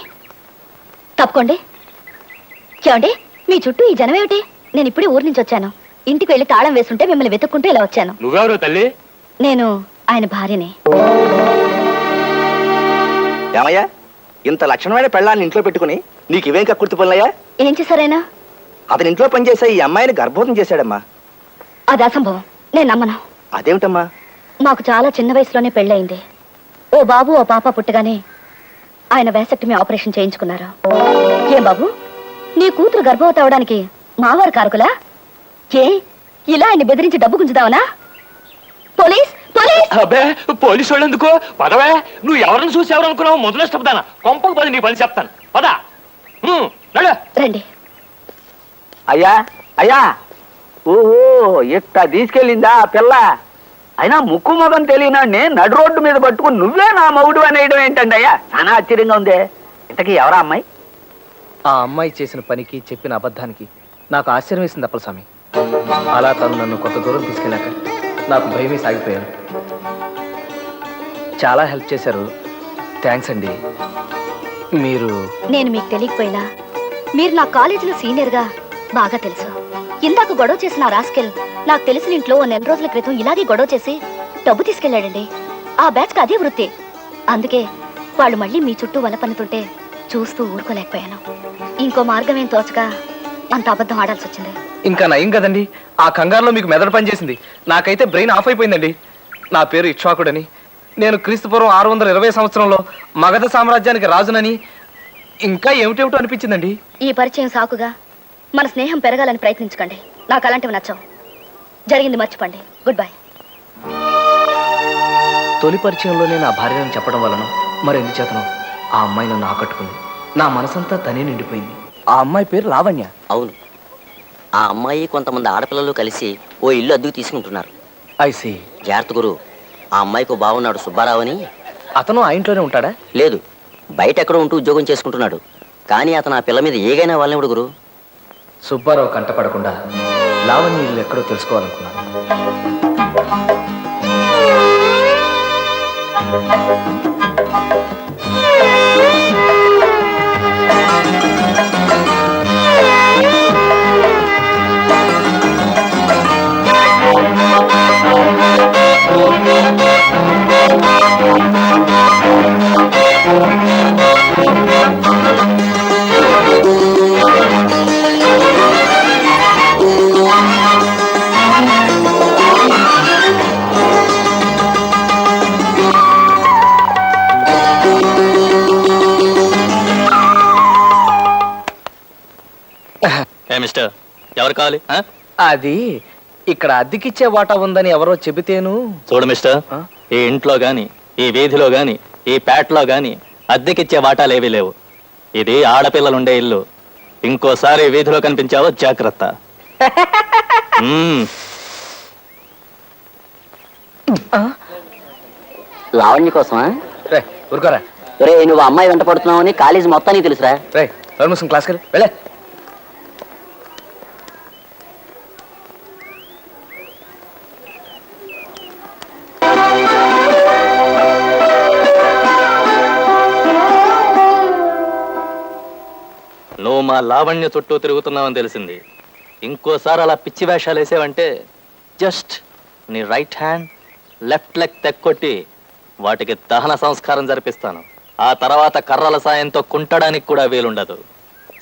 తప్పుకోండి. చూడండి, మీ చుట్టూ ఈ జనం ఏమిటి? నేను ఇప్పుడే ఊరి నుంచి వచ్చాను. ఇంటికి వెళ్ళి తాళం వేస్తుంటే మిమ్మల్ని వెతుక్కుంటూ ఇలా వచ్చాను. నువ్వెవరు తల్లి? నేను ఆయన భార్యనే. ఏమయ్యా, ఇంత లక్షణమైన పెళ్ళాన్ని ఇంట్లో పెట్టుకుని నీకు ఇవేం కక్కుర్తి పనులయ్యా? ఏం చేశారైనా? అతని ఇంట్లో పనిచేసే ఈ అమ్మాయిని గర్భవతం చేశాడమ్మా. అది అసంభవం. నేను నమ్మను. అదేమిటమ్మా? మాకు చాలా చిన్న వయసులోనే పెళ్ళయింది. ఓ బాబు ఓ పాప పుట్టగానే ఆయన వేసెక్టమీ ఆపరేషన్ చేయించుకున్నారు. ఏం బాబు, నీ కూతురు గర్భవతి అవడానికి మావారు కారకులా? ఏ ఇలా ఆయన బెదిరించి డబ్బు గుంజుదావనా? Police police! అబ్బే పోలీసు వాళ్ళు ఎందుకు? పదవే, నువ్వు ఎవరిని చూసి ఎవరు అనుకున్నావు? మొదలు ఇష్టపదానా కొంపకు పది నీ పని చెప్తాను. పదా రండి. అయ్యా అయ్యా, ఓహో ఇట్ట తీసుకెళ్ళిందా ఆ పిల్ల? అయినా ముక్కు మొగం తెలియనాడిని నడు రోడ్డు మీద పట్టుకుని నువ్వే నా మగుడు అనేయడం ఏంటండి అయ్యా? చాలా ఆశ్చర్యంగా ఉంది. ఇంతకీ ఎవరా అమ్మాయి? ఆ అమ్మాయి చేసిన పనికి చెప్పిన అబద్ధానికి నాకు ఆశ్చర్యం వేసింది అప్పలస్వామి. అలా తను నన్ను కొంత దూరం తీసుకెళ్ళాక నాకు భయమే సాగిపోయాను. చాలా హెల్ప్ చేశారు, థ్యాంక్స్ అండి. మీరు నేను మీకు తెలియకపోయినా మీరు నా కాలేజీలో సీనియర్గా బాగా తెలుసు. ఇందాక గొడవ చేసిన ఆ రాస్కెల్ నాకు తెలిసిన ఇంట్లో ఓ 4 రోజుల క్రితం ఇలాగే గొడవ చేసి డబ్బు తీసుకెళ్లాడండి. ఆ బ్యాచ్కి అదే వృత్తి. అందుకే వాళ్ళు మళ్ళీ మీ చుట్టూ వల పన్నుతుంటే చూస్తూ ఊరుకోలేకపోయాను. ఇంకో మార్గం ఏం తోచక అంత అబద్ధం ఆడాల్సి వచ్చింది. ఇంకా నయం కదండి, ఆ కంగారులో మీకు మెదడు పనిచేసింది. నాకైతే బ్రెయిన్ ఆఫ్ అయిపోయిందండి. నా పేరు ఇక్ష్వాకుడని, నేను క్రీస్తుపూర్వం 620 సంవత్సరంలో మగధ సామ్రాజ్యానికి రాజునని, ఇంకా ఏమిటేమిటో అనిపించిందండి. ఈ పరిచయం సాకుగా మన స్నేహం పెరగాలని ప్రయత్నించకండి. నాకు అలాంటివి నచ్చవు. జరిగింది మర్చిపోండి. Good bye. తొలి పరిచయంలోనే నా భార్యను చెప్పడం వలన మరెందుచేతనో ఆ అమ్మాయి నన్ను ఆకట్టుకుంది. నా మనసంతా తనే నిండిపోయింది. ఆ అమ్మాయి పేరు లావణ్య. అవును, ఆ అమ్మాయి కొంతమంది ఆడపిల్లలు కలిసి ఓ ఇల్లు అద్దెకు తీసుకుంటున్నారు. I see. జాగ్రత్త గురు, ఆ అమ్మాయికి బాగున్నాడు సుబ్బారావు అని. అతను ఆ ఇంట్లోనే ఉంటాడా? లేదు, బయట ఎక్కడో ఉంటూ ఉద్యోగం చేసుకుంటున్నాడు. కానీ అతను ఆ పిల్ల మీద ఏగైనా వాళ్ళనివ్వడు గురు. సుబ్బారావు కంటపడకుండా లావణ్య ఇల్లు ఎక్కడో తెలుసుకోవాలనుకున్నాను. మిస్టర్, ఎవరు కావాలి? అది ఇక్కడ అద్దెకిచ్చే వాటా ఉందని ఎవరో చెబితేను. చూడు మిస్టర్, ఈ ఇంట్లో గాని, ఈ వీధిలో గాని, ఈ పేటలో గాని అద్దెకిచ్చే వాటాలేవీ లేవు. ఇది ఆడపిల్లలుండే ఇల్లు. ఇంకోసారి వీధిలో కనిపించావో జాగ్రత్త. లావణ్య కోసమా? రే ఊరుకోరా. రే, నువ్వు అమ్మాయి వెంట పడుతున్నావని కాలేజీ మొత్తానికి తెలుసురా. రే పర్మిషన్ క్లాస్కి వెళ్ళే. నువ్వు మా లావణ్య చుట్టూ తిరుగుతున్నావని తెలిసింది. ఇంకోసారి అలా పిచ్చి వేషాలు వేసావంటే జస్ట్ నీ రైట్ హ్యాండ్ లెఫ్ట్ లెగ్ తెక్కొట్టి వాటికి దహన సంస్కారం జరిపిస్తాను. ఆ తర్వాత కర్రల సాయంతో కుంటడానికి కూడా వీలుండదు.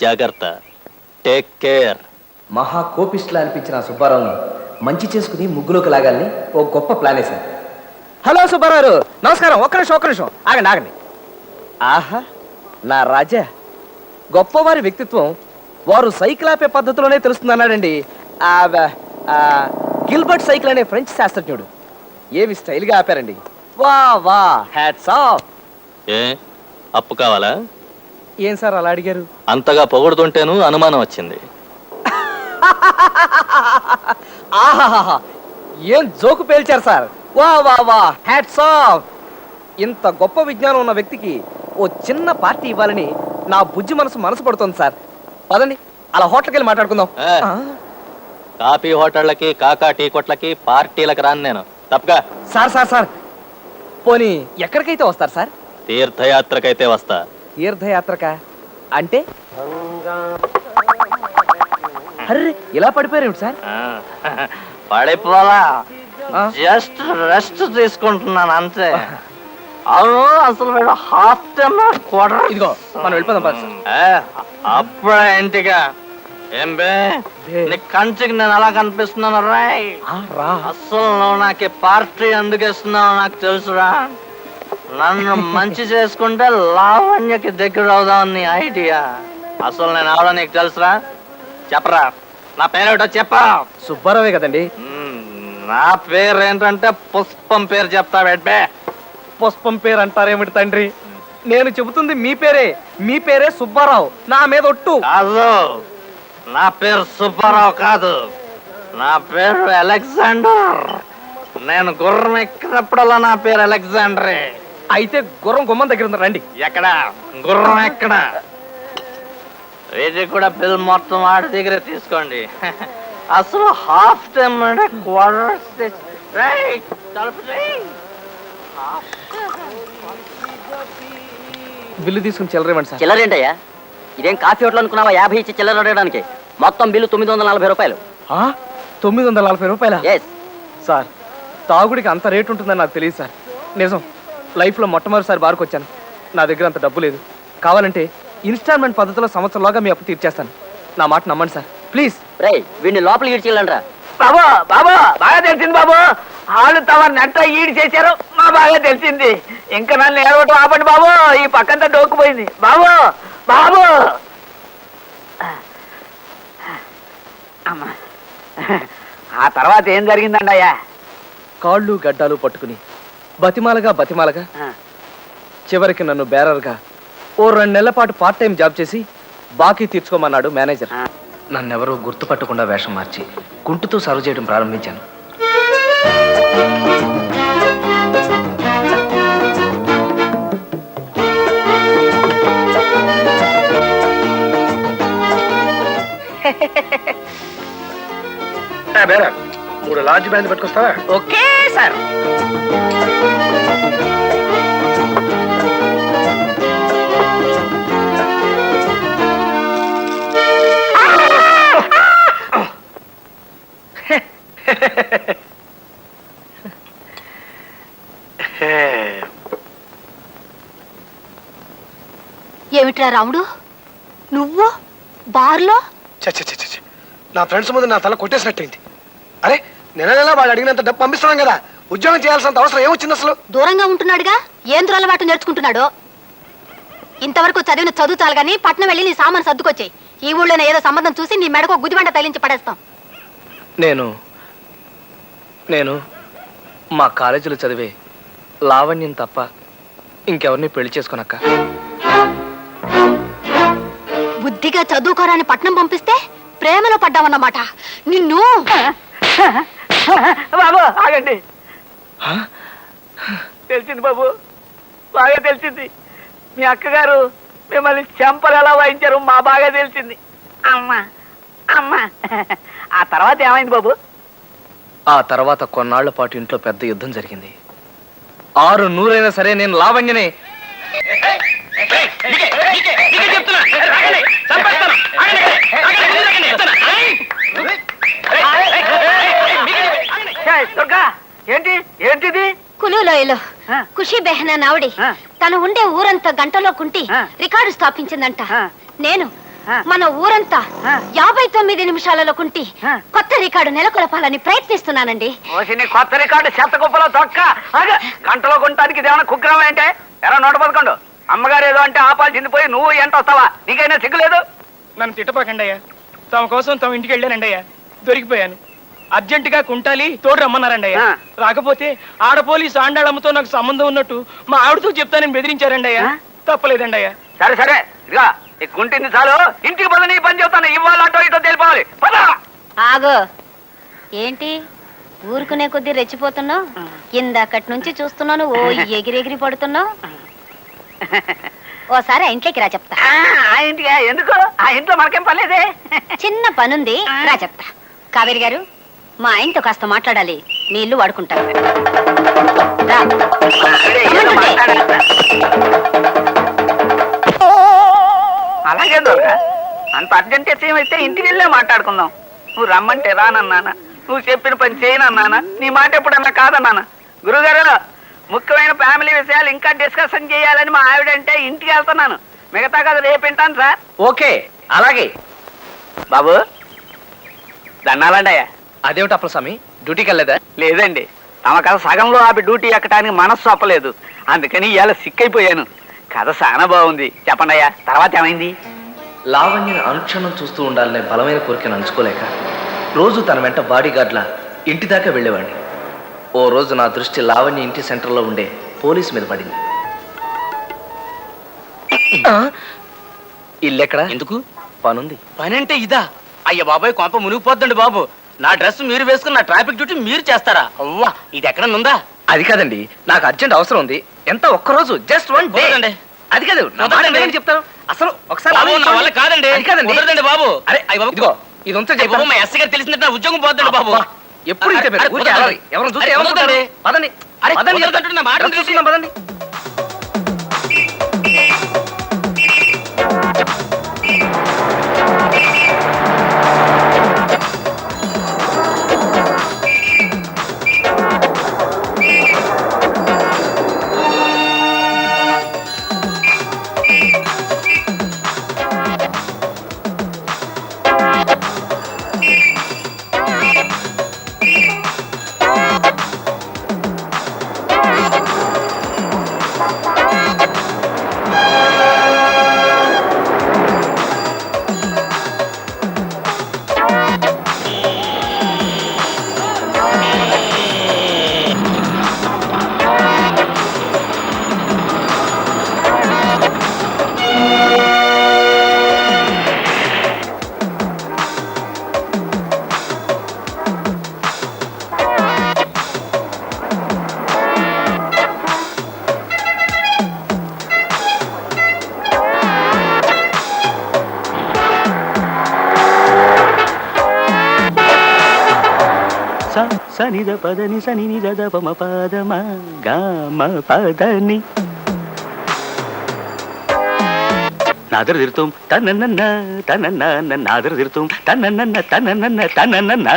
జాగ్రత్త. Take care. మహా కోపిస్టులా అనిపించిన ఆ సుబ్బారావుని మంచి చేసుకుని ముగ్గులోకి లాగాలని ఓ గొప్ప ప్లాన్ వేశాను. హలో సుబ్బారావు, నమస్కారం. ఒక్క నిమిషం ఆగండి. ఆహా, నా రాజా, గొప్పవారి వ్యక్తిత్వం వారు సైకిల్ ఆపే పద్ధతిలోనే తెలుస్తుందన్నాడండి గిల్బర్ట్ సైకిల్ అనే ఫ్రెంచ్ శాస్త్రజ్ఞుడు. ఏమి స్టైల్గా ఆపారండి. వా వా, హ్యాట్స్ ఆఫ్. ఏ అప్పు కావాలా? ఏం సార్ అలా అడిగారు? అంతగా పొగుడుతుంటేను అనుమానం వచ్చింది. ఆహాహా, ఏం జోకు పేల్చారు సార్. వా వా వా, హ్యాట్స్ ఆఫ్. ఇంత గొప్ప విజ్ఞానం ఉన్న వ్యక్తికి ఓ చిన్న పార్టీ ఇవ్వాలని నా బుజ్జి మనసు పడుతుంది సార్. పదండి, అలా హోటల్కి వెళ్ళి మాట్లాడుకుందాం. కాఫీ హోటళ్ళకి, కాకా టీ కొట్లకి, పార్టీలకు రాను నేను. తప్పగా. సార్ పోనీ ఎక్కడికైతే వస్తారు సార్? తీర్థయాత్రకైతే వస్తా. తీర్థయాత్రక అంటే? అర్రే, ఇలా పడిపోయారు సార్? పడిపోలా, జస్ట్ రెస్ట్ తీసుకుంటున్నాను అంతే. అవును, అసలు వీడు హాఫ్ టైమ్ క్వార్టర్. ఇదిగో మనం వెళ్ళిపోదాం పద సార్. అప్పుడే ఇంటిగా ఏం బే నీ కంచికి నేను ఎలా కనిపిస్తున్నాను రాయ్ అస్సలు నువ్వు నాకు పార్టీ ఎందుకు ఇస్తున్నావు నాకు తెలుసురా. నన్ను మంచి చేసుకుంటే లావణ్యకి దగ్గర అవుదాం నీ ఐడియా. అసలు నేను ఎవడో నీకు తెలుసురా? చెప్పరా, నా పేరేటో చెప్పా. సుబ్బారావే కదండి. నా పేరు ఏంటంటే పుష్పం పేరు చెప్తా బెడ్బే. పుష్పం పేరు అంటారేమిటి తండ్రి? నేను చెబుతుంది మీ పేరే. మీ పేరే సుబ్బారావు. నా మీద ఒట్టు. కాదు, నా పేరు సుబ్బారావు కాదు, నా పేరు అలెగ్జాండర్. నేను గుర్రం ఎక్కినప్పుడల్లా నా పేరు అలెగ్జాండరే. అయితే గుర్రం గుమ్మం దగ్గర ఉంది, రండి. ఎక్కడ గుర్రం ఎక్కడ? ఇది కూడా బిల్ మొత్తం ఆడి దగ్గర తీసుకోండి. అసలు హాఫ్ టైం అంటే క్వార్టర్స్ బిల్లు తీసుకుని చిల్లరేమండి సార్. చిల్లరేంటయ్యా? ఇదేం కాఫీ హోటల్ అనుకున్నావా 50 ఇచ్చి చిల్లర అడగడానికి? మొత్తం బిల్లు 940 రూపాయలు. 940 రూపాయల? ఎస్ సార్, తాగుడికి అంత రేటు ఉంటుందని నాకు తెలియదు సార్. నిజం, లైఫ్లో మొట్టమొదటిసారి బార్కు వచ్చాను. నా దగ్గర అంత డబ్బు లేదు. కావాలంటే ఇన్స్టాల్మెంట్ పద్ధతిలో సంవత్సరంలోగా మీ అప్పు తీర్చేస్తాను. నా మాట నమ్మండి సార్, ప్లీజ్. రై వీడిని లోపలికి ఇడ్చిల్లండ్రా. బాబు బాబు బాగా తెలిసింది బాబు. వాళ్ళు తమ నెట్ట ఈడి చేశారు, మా బాగా తెలిసింది. ఇంకా నన్ను ఏడవటం ఆపండి బాబు. ఈ పక్కంతా డోక్కుపోయింది బాబు. బాబు అమ్మా, ఆ తర్వాత ఏం జరిగిందండి అయ్యా? కాళ్ళు గడ్డాలు పట్టుకుని బతిమాలగా చివరికి నన్ను బేరర్గా ఓ 2 నెలల పాటు పార్ట్ టైం జాబ్ చేసి బాకీ తీర్చుకోమన్నాడు మేనేజర్. నన్నెవరూ గుర్తుపట్టకుండా వేషం మార్చి గుంటుతో సర్వ్ చేయడం ప్రారంభించాను. బేరా 3 లార్జ్ బ్యాండ్ పట్టుకొస్తావా? Okay sir. ఏమిట్రా రాముడు, నువ్వు బార్లో? చ నా ఫ్రెండ్స్ ముందు నా తల కొట్టేసినట్టయింది. అరే నెల వాడు అడిగినంత డబ్బు పంపిస్తున్నాం కదా, ఉద్యోగం చేయాల్సినంత అవసరం ఏమొచ్చింది అసలు? దూరంగా ఉంటున్నాడుగా, ఏం దురలవాటు నేర్చుకుంటున్నాడో. ఇంతవరకు చదివిన చదువు చాలు గానీ పట్నం వెళ్ళి నీ సామాను సర్దుకొచ్చాయి. ఈ ఊళ్ళోనే ఏదో సంబంధం చూసి నీ మెడకు గుదిబండ తగిలించి పడేస్తాం. నేను మా కాలేజీలో చదివే లావణ్యం తప్ప ఇంకెవరిని పెళ్లి చేసుకోనక్క. బుద్ధిగా చదువుకోరాని పట్నం పంపిస్తే ప్రేమలో పడ్డావన్నమాట. నిన్ను బాబు ఆగండి. తెలిసింది బాబు, బాగా తెలిసింది. మీ అక్కగారు మిమ్మల్ని చెంపలు ఎలా వాయించారు మా బాగా తెలిసింది. అమ్మా అమ్మా. ఆ తర్వాత ఏమైంది బాబు? ఆ తర్వాత కొన్నాళ్ల పాటు ఇంట్లో పెద్ద యుద్ధం జరిగింది. 600 సరే నేను లావణ్యనే. దుర్గా, ఏంటిది? కులులోయలో ఖుషి బెహనా నావిడి తను ఉండే ఊరంతా గంటలో కుంటి రికార్డు స్థాపించిందంట. నేను మన ఊరంతా 59 నిమిషాలలో కుంటి కొత్త రికార్డు నెలకొల్పాలని ప్రయత్నిస్తున్నానండి. కొత్త రికార్డు చెత్త కుప్పలో తొక్క. గంటలో కొనటానికి ఇదేమన్నా కుగ్రహం ఏంటే? ఎరా 111. అమ్మగారు ఏదో అంటే ఆపాల్సింది పోయి నువ్వు ఎంత వస్తావా? నీకైనా సిగ్గులేదు? నన్ను తిట్టపాకండి అయ్యా. తమ కోసం తమ ఇంటికి వెళ్ళానండి అయ్యా, దొరికిపోయాను. అర్జెంటుగా కుంటాలి తోడు రమ్మన్నారండి అయ్యా. రాకపోతే ఆడ పోలీసు ఆండాళమ్మతో నాకు సంబంధం ఉన్నట్టు మా ఆవిడతో చెప్తానని బెదిరించారండి అయ్యా. తప్పలేదండి అయ్యా. సరే ఇదిగా కుంటింది చాలు, ఇంటికి పద. నీ పని చెప్తాను, ఇవాళ అటో ఇటో తెలిపోవాలి. పద. ఆగో, ఏంటి ఊరుకునే కొద్దీ రెచ్చిపోతున్నావు? ఇందక్కడి నుంచి చూస్తున్నాను ఓ ఎగిరెగిరి పడుతున్నావు. ఓసారి ఆ ఇంట్లోకి రా చెప్తా. ఆ ఇంటికి ఎందుకు? ఆ ఇంట్లో మనకేం పర్లేదే. చిన్న పనుంది, రా చెప్తా. కావేరి గారు, మా ఆయనతో కాస్త మాట్లాడాలి. మీ ఇల్లు వాడుకుంటారు. రా. అలాగే దొరక, అంత అర్జెంట్ ఏమైతే ఇంటికి వెళ్ళే మాట్లాడుకుందాం. నువ్వు రమ్మంటే రానన్నానా, నువ్వు చెప్పిన పని చేయనన్నానా, నీ మాట ఎప్పుడన్నా కాదన్నానా? గురుగారు, ముఖ్యమైన ఫ్యామిలీ విషయాలు ఇంకా డిస్కషన్ చేయాలని మా ఆవిడంటే ఇంటికి వెళ్తున్నాను. మిగతా కదా రేపు వింటాను సార్. ఓకే, అలాగే. బాబు దండాలండి అయ్యా. అదేమిటి అప్పలస్వామి డ్యూటీకి వెళ్ళలేదా? లేదండి, తమ కథ సగంలో ఆపి డ్యూటీ ఎక్కడానికి మనస్సు అప్పలేదు. అందుకని ఇవాళ సిక్కైపోయాను. కథ చాలా బాగుంది. చెప్పండి అయ్యా, తర్వాత ఏమైంది? లావణ్యని అనుక్షణం చూస్తూ ఉండాలనే బలమైన కోరికను అంచుకోలేక రోజు తన వెంట బాడీ గార్డ్లా ఇంటి దాకా వెళ్ళేవాడిని. ఓ రోజు నా దృష్టి లావణ్య ఇంటి సెంటర్లో ఉండే పోలీస్ మీద పడింది. ఇల్లెక్కడ? ఎందుకు? పనుంది. పని అంటే ఇదా? అయ్య బాబాయ్, కొంప మునిగిపోద్దండి బాబు. నా డ్రెస్ మీరు వేసుకున్న నా ట్రాఫిక్ డ్యూటీ మీరు చేస్తారా? అవ్వా, ఇది ఎక్కడ ఉందా? అది కాదండి, నాకు అర్జెంట్ అవసరం ఉంది. ఎంత ఒక్కరోజు, జస్ట్ వన్ డే. కుదరదండి. అది కాదు, నా మాట వినండి చెప్తాను. అసలు ఒకసారి బాబు, నా వల్ల ఆలోచించండి. కాదండి. అది కాదండి. కుదరదండి బాబు. అరే అయ్య బాబు, ఇదిగో ఇది ఉంచండి అయ్య బాబు, చెప్తాను. మా ఎస్ఐ గారు తెలిసిందంటే నా ఉద్యోగం పోద్దండి బాబు. అబ్బా, ఎప్పుడు ఇంతే మీరు. అరే, ఊరికే కుదరదండి. అలరి. ఎవరిని చూస్తే అరే, ఏమనుకుంటారు? కుదరదండి. పదండి. అరే, పదండి, కుదరదంటే నా మాట డ్రెస్ వినండి. చూసుకుందాం, పదండి. సనిద పదని సని నిద పమ పదమ గామ పదని నాదర తిరుతాం తనన్న తనన్న నాదర తిరుతాం తనన్న తనన్న తనన్న.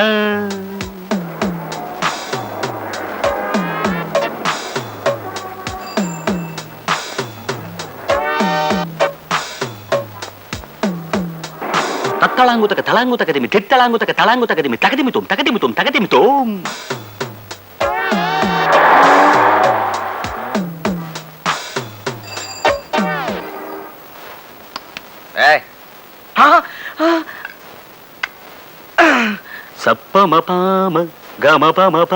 తత్తళాంగుతక తలాంగుతకదిమి తిత్తళాంగుతక తలాంగుతకదిమి తగదిమితోం తగదిమితోం తగదిమితోం. సప్పమ పామ గమ పమ ప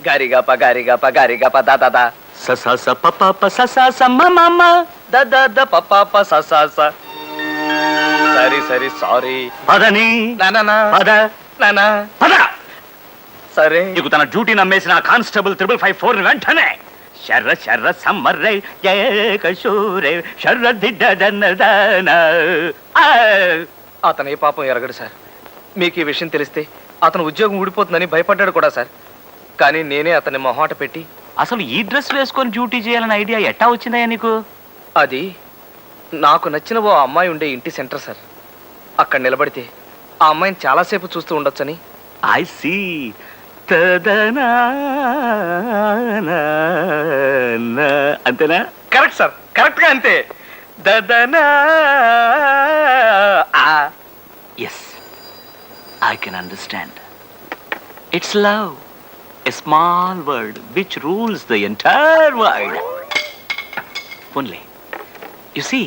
గారిగప గారిగప గారిగప దాదా దా సస సప పప సస సమ మమ ద పప్ప సస సరి సరి సారీ పదని నానా పద నానా పద. సరే నీకు తన డ్యూటీ నమ్మేసిన కానిస్టేబుల్ 554 వెంటనే శర్ర శర్ర సమ్మర్రై ఏకశూరే శర్ర దిడ్డదన్నదాన. అతను ఏ పాపం ఎరగడు సార్. మీకు ఈ విషయం తెలిస్తే అతను ఉద్యోగం ఊడిపోతుందని భయపడ్డాడు కూడా సార్. కానీ నేనే అతన్ని మొహాట పెట్టి అసలు ఈ డ్రెస్ వేసుకొని డ్యూటీ చేయాలన్న ఐడియా ఎట్టా వచ్చిందయ్యా నీకు? అది నాకు నచ్చిన ఓ అమ్మాయి ఉండే ఇంటి సెంటర్ సార్. అక్కడ నిలబడితే ఆ అమ్మాయిని చాలాసేపు చూస్తూ ఉండొచ్చని. I see. తదనా అంతేనా? కరెక్ట్ సార్, కరెక్ట్ గా అంతే. దదనా yes, I can understand. It's love, a small word which rules the entire world. Only you see,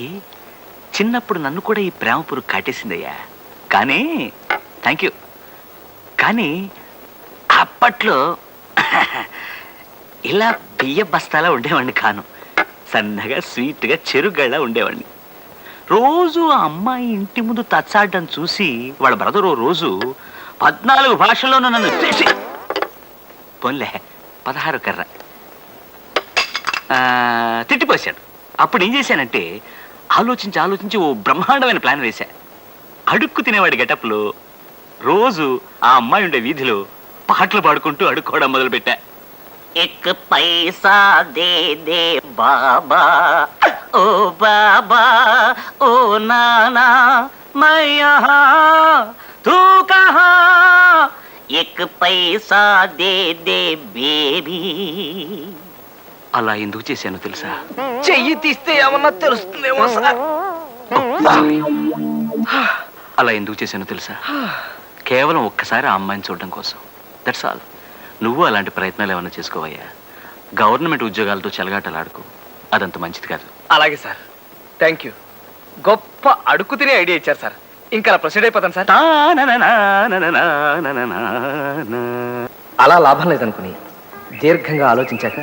చిన్నప్పుడు నన్ను కూడా ఈ ప్రేమ పురుగు కాటేసిందయ్యా. కానీ థ్యాంక్ యూ. కానీ అప్పట్లో ఇలా బియ్య బస్తాలా ఉండేవాడిని కాను. సన్నగా స్వీట్గా చెరుగళ్ళ ఉండేవాడిని. రోజు ఆ అమ్మాయి ఇంటి ముందు తచ్చాడడం చూసి వాళ్ళ బ్రదర్ ఓ రోజు 14 భాషల్లోనూ నన్ను తెసి పోన్లే 16 కర్ర తిట్టిపోశాడు. అప్పుడు ఏం చేశానంటే ఆలోచించి ఆలోచించి ఓ బ్రహ్మాండమైన ప్లాన్ వేశా. అడుక్కు తినేవాడి గెటప్లో రోజు ఆ అమ్మాయి ఉండే వీధిలో పాటలు పాడుకుంటూ అడుక్కోవడం మొదలుపెట్టా. ఎక్ పైసా దే దే బాబా, ఓ బాబా, ఓ నానా, మై యహా, తూ కహా, ఎక్ పైసా దే దే బేబీ. అలా ఎందుకు చేశానో తెలుసా? చెయ్యి తీస్తే ఏమన్నా తెలుస్తుందేమో సార్. అలా ఎందుకు చేశానో తెలుసా? కేవలం ఒక్కసారి ఆ అమ్మాయిని చూడడం కోసం. That's all. నువ్వు అలాంటి ప్రయత్నాలు ఏమైనా చేసుకోవయ్యా. గవర్నమెంట్ ఉద్యోగాలతో చెలగాటలాడుకో, అదంత మంచిది కాదు. అలాగే సార్, థ్యాంక్ యూ. గొప్ప అడుగు తినే ఐడియా ఇచ్చారు సార్. ఇంకా అలా ప్రొసీడ్ అయిపోతాను సార్. అలా లాభం లేదనుకుని దీర్ఘంగా ఆలోచించాక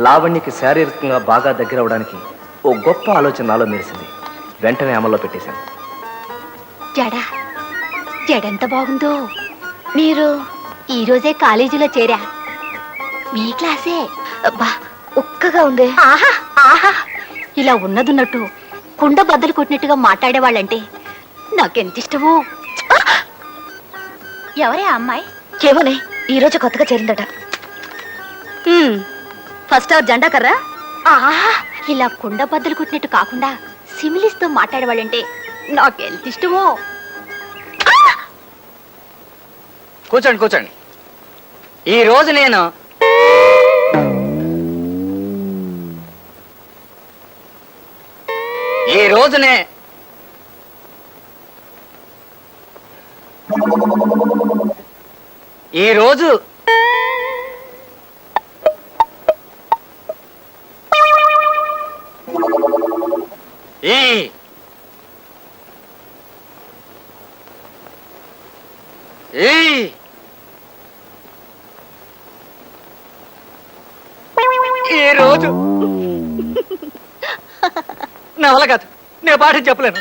లావణ్యకి శారీరకంగా బాగా దగ్గర అవడానికి ఓ గొప్ప ఆలోచన నాలో మెరిసింది. వెంటనే అమల్లో పెట్టేశాను. జడెంత బాగుందో. మీరు ఈ రోజే కాలేజీలో చేరా? మీ క్లాసే. అబ్బా, ఒక్కగా ఉంది. ఆహా ఆహా, ఇలా ఉన్నదున్నట్టు కుండ బద్దలు కొట్టినట్టుగా మాట్లాడేవాళ్ళంటే నాకెంత ఇష్టమో. ఎవరే ఆ అమ్మాయి? ఏమోనే, ఈ రోజు కొత్తగా చేరిందట. ఫస్ట్ అవర్ జెండా కర్రా. ఆహా, ఇలా కుండ బద్దలు కొట్టినట్టు కాకుండా సిమిలిస్తో మాట్లాడేవాళ్ళంటే నాకెంత ఇష్టమో. కూర్చోండి కూర్చోండి. ఈ రోజు నేను ఈ రోజునే ఈ రోజు ఈ రోజు నా వల్ల కాదు, నేను పాఠం చెప్పలేను.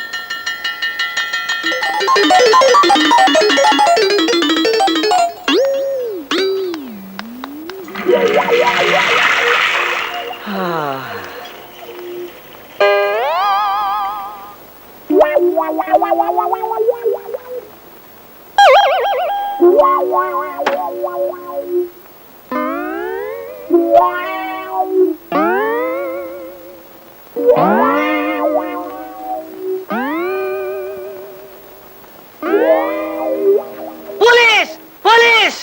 పోలీస్ పోలీస్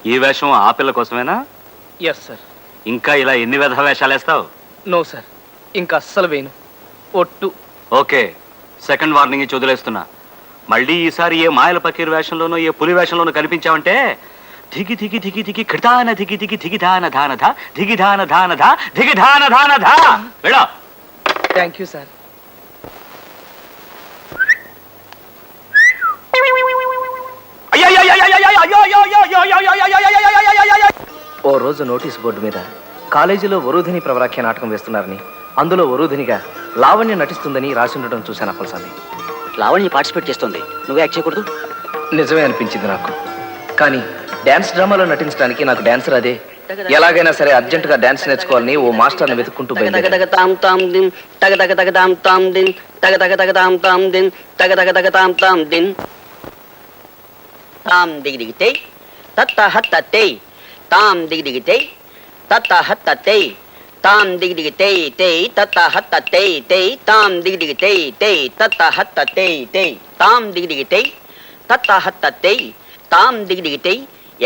ఈ వేషం ఆ పిల్ల కోసమేనా? Yes sir. ఇంకా ఇలా ఎన్ని విధ వేషాలు వేస్తావు? నో సార్, ఇంకా అస్సలు వేయను. ఒట్టు. ఓకే, సెకండ్ వార్నింగ్ ఇచ్చి వదిలేస్తున్నా. మళ్ళీ ఈసారి ఏ మాయల పకీర్ వేషంలోనో ఏ పులి వేషంలోనో కనిపించావంటే ధిగి ధిగి ధిగి ధిగి కృతాన ధిగి ధిగి ధిగిధాన ధాన ధ ధిగిధాన ధాన ధ ధిగిధాన ధాన ధ. వెళ్ళా. Thank you sir. ఓ రోజు నోటీస్ బోర్డు మీద కాలేజీలో వరూధిని ప్రవరాఖ్య నాటకం వేస్తున్నారని, అందులో వరూధినిగా లావణ్య నటిస్తుందని రాసి ఉండటం చూశాను అప్పలస్వామి. లావణ్య పార్టిసిపేట్ చేస్తుంది, నువ్వే యాక్ట్ చేయకూడదు? నిజమే అనిపించింది నాకు. కానీ డాన్స్ డ్రామాలో నటించడానికి నాకు డాన్సర్ అదే. ఎలాగైనా సరే అర్జెంటుగా డాన్స్ నేర్చుకోవాలని ఓ మాస్టర్ని వెతుక్కుంటూ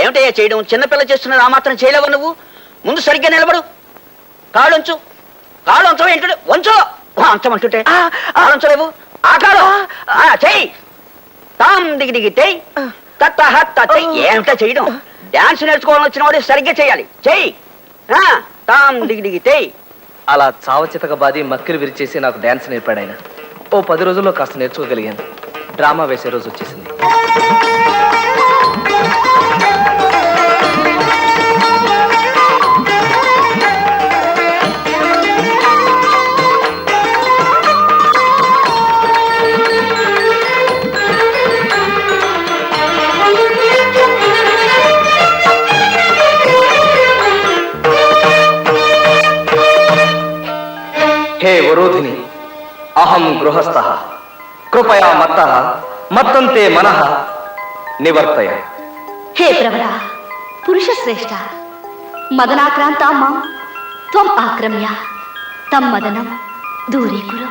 ఏమిటయ్యా చేయడం? చిన్నపిల్ల చేస్తున్నది ఆ మాత్రం చేయలేవు నువ్వు? ముందు సరిగ్గా నిలబడు. కాళ్ళు ఉంచు. కాళ్ళు ఉంచవు ఏంటంటే వంచు. అంచమంటుంటే కాళ్ళుంచలేవు. ఆ కాలు చెయ్యి. తాం దిగి దిగి తెయ్ తత్త ఏమిటా చేయడం? డాన్స్ నేర్చుకోవాలని వచ్చిన వాడు సరిగ్గా చేయాలి. చెయ్యి. తాం దిగి దిగి తెయ్. అలా చావచితక బాది మక్కిలు విరిచేసి నాకు డాన్స్ నేర్పాడు ఆయన. ఓ 10 రోజుల్లో కాస్త నేర్చుకోగలిగాను. డ్రామా వేసే రోజు వచ్చేసింది. హే వరోధిని, అహం గృహస్థః కృపయా మత్తః మత్తంతే మనః నివర్తయ. హే ప్రవర, పురుష శ్రేష్ఠ, మదనాక్రాంతా మాం త్వం ఆక్రమ్య తం మదనం దూరీకురు.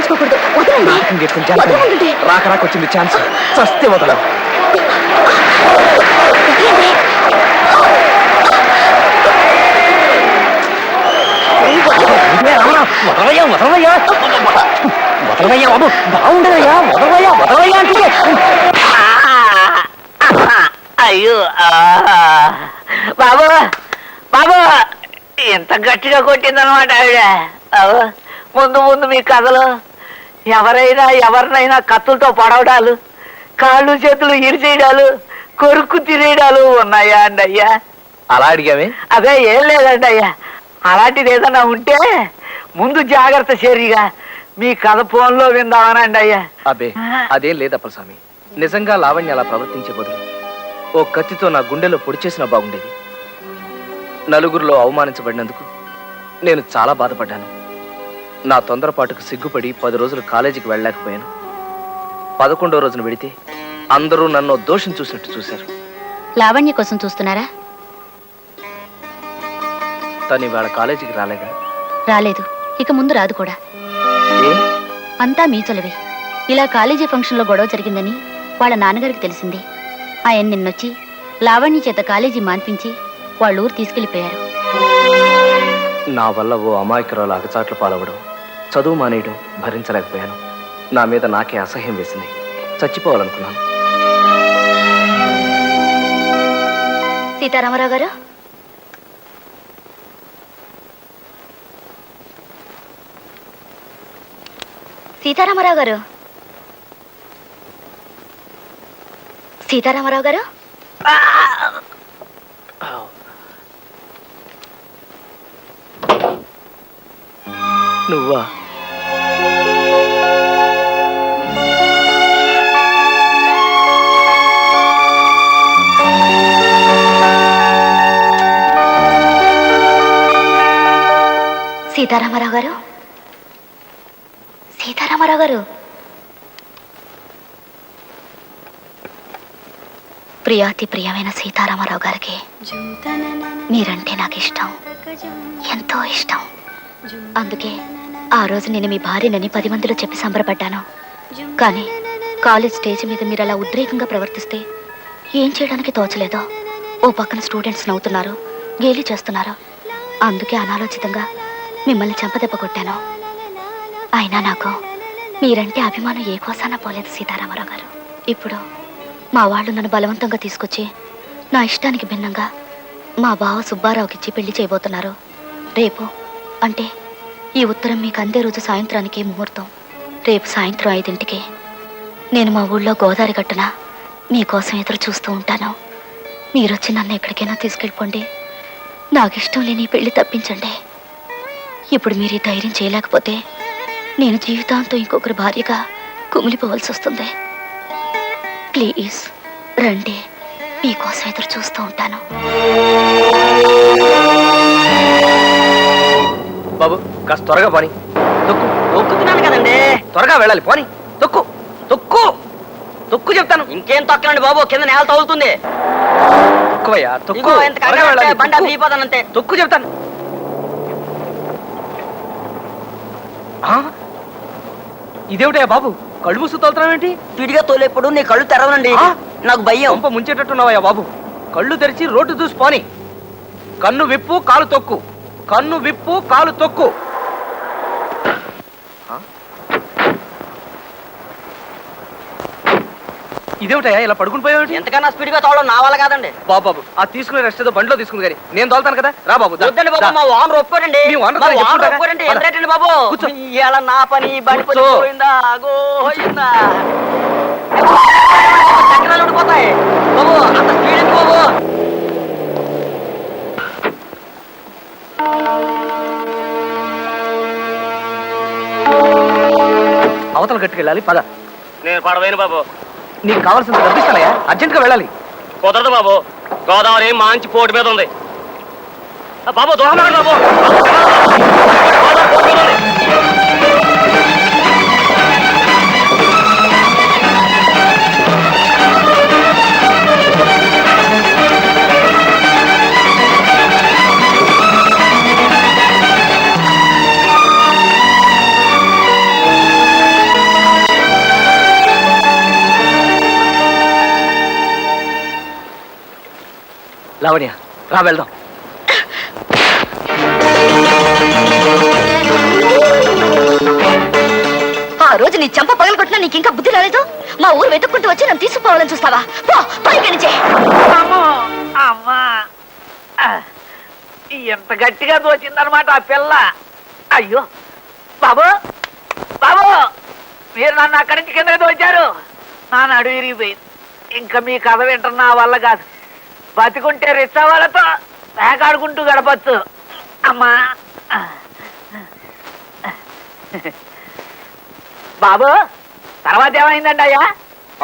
చేసుకోకూడదు. వదలండి. నాకు ఇంకెక్కువ ఛాన్స్ లేదు. వదలండి. రాక రాక వచ్చింది ఛాన్స్, చస్తే వదల. వదలవయ్యా బాబు, బాగుండదయ్యా, వదలవయ్యా అంటే. అయ్యో బాబు బాబు, ఎంత గట్టిగా కొట్టిందనమాట ఆవిడ. ముందు ముందు మీ కథలు ఎవరైనా ఎవరినైనా కత్తులతో పొడవడాలు, కాళ్ళు చేతులు ఇరిచేయడాలు, కొరుక్కు తినేయడాలు ఉన్నాయా అండి అయ్యా? అలా అడిగామే? అదే ఏం లేదండి అయ్యా. అలాంటిది ఏదన్నా ఉంటే ముందు జాగ్రత్త చర్యగా మీ కథ ఫోన్లో విందామనండి అయ్యా. అబ్బే అదేం లేదప్పలస్వామి. నిజంగా లావణ్య అలా ప్రవర్తించే బదులు ఓ కత్తితో నా గుండెలో పొడి చేసినా బాగుండేది. నలుగురిలో అవమానించబడినందుకు నేను చాలా బాధపడ్డాను. నా తొందరపాటుకు సిగ్గుపడి 10 రోజులు కాలేజీకి వెళ్ళలేకపోయాను. 11వ రోజున వెడితే అందరూ నన్ను దోషం చూసినట్టు చూశారు. లావణ్య కోసం చూస్తున్నారా? తను ఇవాళ కాలేజీకి రాలేదా? రాలేదు, ఇక ముందు రాదు కూడా. ఏ? అంతా మీ చొలవే. ఇలా కాలేజీ ఫంక్షన్లో గొడవ జరిగిందని వాళ్ళ నాన్నగారికి తెలిసింది. ఆయన నిన్నొచ్చి లావణ్య చేత కాలేజీ మాన్పించి వాళ్ళ ఊరు తీసుకెళ్లిపోయారు. నా వల్ల ఓ అమాయకురాలు అగచాట్లు పాలవడం, చదువు మానేయడం భరించలేకపోయాను. నా మీద నాకే అసహ్యం వేసింది. చచ్చిపోవాలనుకున్నాను. సీతారామరావు గారు, సీతారామరావు గారు, సీతారామరావు గారు, నువ్వా? సీతారామరావు గారు, సీతారామరావు గారు. ప్రియాతి ప్రియమైన సీతారామరావు గారికి మీరంటే నాకు ఇష్టం, ఎంతో ఇష్టం. అందుకే ఆ రోజు నేను మీ భార్యనని 10 మందిలో చెప్పి సంబరపడ్డాను. కానీ కాలేజ్ స్టేజ్ మీద మీరు అలా ఉద్రేకంగా ప్రవర్తిస్తే ఏం చేయడానికి తోచలేదో. ఓ పక్కన స్టూడెంట్స్ నవ్వుతున్నారు, గేలి చేస్తున్నారు. అందుకే అనాలోచితంగా మిమ్మల్ని చెంపదెబ్బ కొట్టాను. అయినా నాకు మీరంటే అభిమానం ఏ కోసాన పోలేదు సీతారామరావు గారు. ఇప్పుడు మా వాళ్ళు నన్ను బలవంతంగా తీసుకొచ్చి నా ఇష్టానికి భిన్నంగా మా బావ సుబ్బారావుకిచ్చి పెళ్లి చేయబోతున్నారు. రేపు అంటే ఈ ఉత్తరం మీకు అందే రోజు సాయంత్రానికి ముహూర్తం. రేపు సాయంత్రం 5ంటికి నేను మా ఊళ్ళో గోదావరి గట్టున మీకోసం ఎదురు చూస్తూ ఉంటాను. మీరొచ్చి నన్ను ఎక్కడికైనా తీసుకెళ్ళిపోండి. నాకు ఇష్టం లేని ఈ పెళ్లి తప్పించండి. ఇప్పుడు మీరు ఈ ధైర్యం చేయలేకపోతే నేను జీవితాంతం ఇంకొకరి భార్యగా కుమిలిపోవలసి వస్తుంది. ప్లీజ్ రండి, మీకోసం ఎదురు చూస్తూ ఉంటాను. బాబు కాస్త త్వరగా పోని. తొక్కు. తొక్కుతున్నాను కదండి. త్వరగా వెళ్ళాలి, పోని. తొక్కు తొక్కు తొక్కు చెప్తాను. ఇంకేం తొక్కలండి బాబు, కింద నేల తగులుతుంది. తొక్కువయ్యా, తొక్కు. ఇదిగో ఇంత త్వరగా కంగారు వెళ్ళాలి, పడితే బండి తొక్కు. దిగిపోతానంతే. తొక్కు చెప్తాను. ఆ? ఇదేమిటయ్యా బాబు, కళ్ళు మూసు తోలుతున్నావేంటి? స్పీడ్గా తోలేప్పుడు నీ కళ్ళు తెరవనండి. ఆ? నాకు భయం. కొంప ముంచేటట్టున్నావయ్యా బాబు. కళ్ళు తెరిచి రోడ్డు చూసి పోని. కన్ను విప్పు, కాలు తొక్కు. కన్ను విప్పు, కాలు తొక్కు. ఇదేమిటయ్యా ఇలా పడుకుని పోయావు? ఎంతకన్నా స్పీడ్గా తోవడం నా వల్ల కాదండి. బాబు ఆ తీసుకునే రెస్ట్ ఏదో బండిలో తీసుకుంది కానీ నేను తోలుతాను కదా. రా బాబు. వద్దండి బాబు, మా ఓనర్ ఒప్పుకోరండి. మీ ఓనర్ మా గారు ఓనర్ చెప్పుకుంటారా? ఒప్పుకోరండి. పద. ఎంతరేటండి బాబు? కూర్చో. ఇలా నా పని బండి పని కూర్చో. పోయిందా గోయిందా. చక్రాలు ఉండిపోతాయి బాబు, అంత స్పీడ్ ఎందుకు బాబు? అవతల గట్టుకెళ్ళాలి, పద. నేను పడవేను బాబు. నీకు కావాల్సింది డబ్బిస్తానయ్యా, అర్జెంట్గా వెళ్ళాలి. కుదరదు బాబు, గోదావరి మంచి పోటు మీద ఉంది. బాబు దూరం బాబు. గోదావరి పోటు మీద ఉంది. లావణ్య రా వెళ్దాం. ఆ రోజు నీ చెంప పగలగొట్టినా నీకు ఇంకా బుద్ధి రాలేదు. మా ఊరు వెతుక్కుంటూ వచ్చి నన్ను తీసుకుపోవాలని చూస్తావా? పో ఇక్కడి నుంచే. అమ్మా ఎంత గట్టిగా దోచిందనమాట ఆ పిల్ల. అయ్యో బాబు బాబు, మీరు నన్ను అక్కడి నుంచి కిందకి దోచారు. నా నడు విరిగిపోయింది. ఇంకా మీ కథ వింటున్నా వల్ల కాదు. బతికుంటే రిచ్చా వాళ్ళతో వేకాడుకుంటూ గడపచ్చు. అమ్మా బాబు, తర్వాత ఏమైందండి అయ్యా?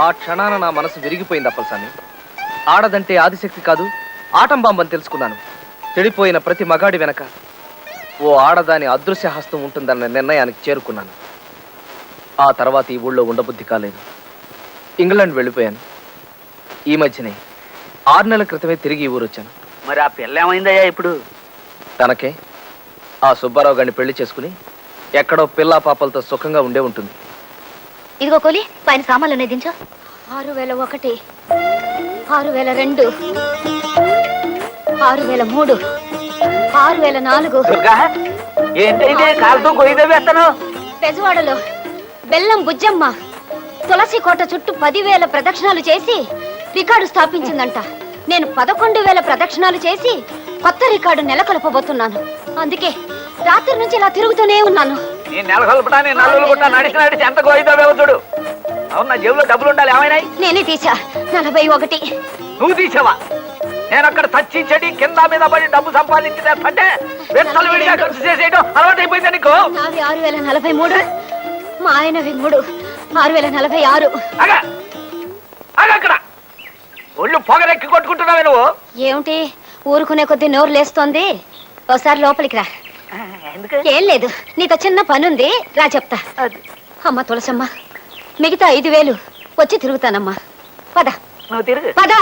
ఆ క్షణాన నా మనసు విరిగిపోయింది అప్పలసామి. ఆడదంటే ఆదిశక్తి కాదు, ఆటం బాంబని తెలుసుకున్నాను. చెడిపోయిన ప్రతి మగాడి వెనక ఓ ఆడదాని అదృశ్య హస్తం ఉంటుందన్న నిర్ణయానికి చేరుకున్నాను. ఆ తర్వాత ఈ ఊళ్ళో ఉండబుద్ధి కాలేదు. ఇంగ్లాండ్ వెళ్ళిపోయాను. ఈ మధ్యనే 6 నెలల క్రితమే తిరిగి ఈ ఊరు వచ్చాను. మరి ఆ పిల్ల ఏమైందయ్యా ఇప్పుడు? తనకే ఆ సుబ్బారావు గారిని పెళ్లి చేసుకుని ఎక్కడో పిల్లా పాపలతో సుఖంగా ఉండే ఉంటుంది. ఇదిగో కోలి, పైన సామాన్లు ఉన్నాయి దించు. 6001, 6002, 6003, 6004. దుర్గా, ఏంటైతే కాలుతో గొయ్యి వేస్తాను. పెజవాడలో బెల్లం బుజ్జమ్మ తులసి కోట చుట్టూ 10,000 ప్రదక్షిణాలు చేసి రికార్డు స్థాపించిందంట. నేను 11,000 ప్రదక్షిణాలు చేసి కొత్త రికార్డు నెలకొల్పబోతున్నాను. అందుకే రాత్రి నుంచి ఇలా తిరుగుతూనే ఉన్నాను. నీ నెలకొల్పడాన్ని నల్లులు గుట్ట నడిచి ఎంత గొయ్యితో వేవచ్చుడు. అవును, నా జేబులో డబ్బులు ఉండాలి. ఏమైనాయి? నేనే తీసా 41. నువ్వు తీసావా? నేను అక్కడ తచ్చి చెడి కింద మీద పడి డబ్బు సంపాదించేదంటే వెచ్చలు విడిగా ఖర్చు చేసేయడం అలవాటు అయిపోయింది నీకు. నావి 6043, మా ఆయనవి 3, 6046. అక్కడ ఒళ్ళు పొగరెక్కి కొట్టుకుంటున్నావే నువ్వు. ఏమిటి ఊరుకునే కొద్దీ నోరు లేస్తోంది? ఒకసారి లోపలికి రా. ఏం లేదు, నీతో చిన్న పనుంది, రా చెప్తా. అమ్మ తులసమ్మ, మిగతా 5,000 వచ్చి తిరుగుతానమ్మా. పద నువ్వు తిరుగు. పద.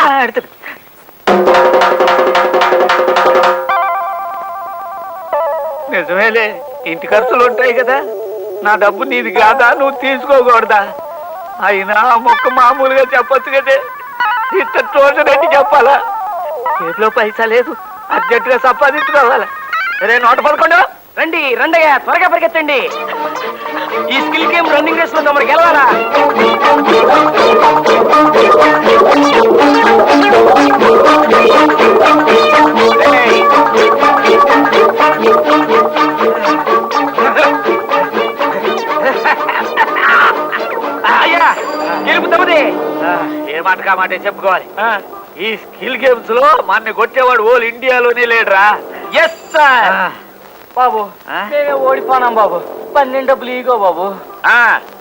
నిజమేలే, ఇంటి ఖర్చులు ఉంటాయి కదా. నా డబ్బు నీది కాదా, నువ్వు తీసుకోకూడదా? అయినా మొక్క మామూలుగా చెప్పొచ్చు కదే, ఇంత రోజునైతే చెప్పాలా? చేతిలో పైసా లేదు, అర్జెంటుగా సంపాదించుకోవాలా. సరే, 111 రండి రండయ్యా, త్వరగా పరిగెత్తండి. ఈ స్కిల్ గేమ్ రన్నింగ్ రేస్ లో మనకి గెలవాలా? అయ్యా గెలుపుతామది. ఏ మాట కా మాట చెప్పుకోవాలి. ఈ స్కిల్ గేమ్స్ లో మన కొట్టేవాడు ఓల్ ఇండియాలోనే లేడురా. Yes sir. బాబు నేనే ఓడిపోనాం బాబు. 12 డబ్బులు ఇగో బాబు.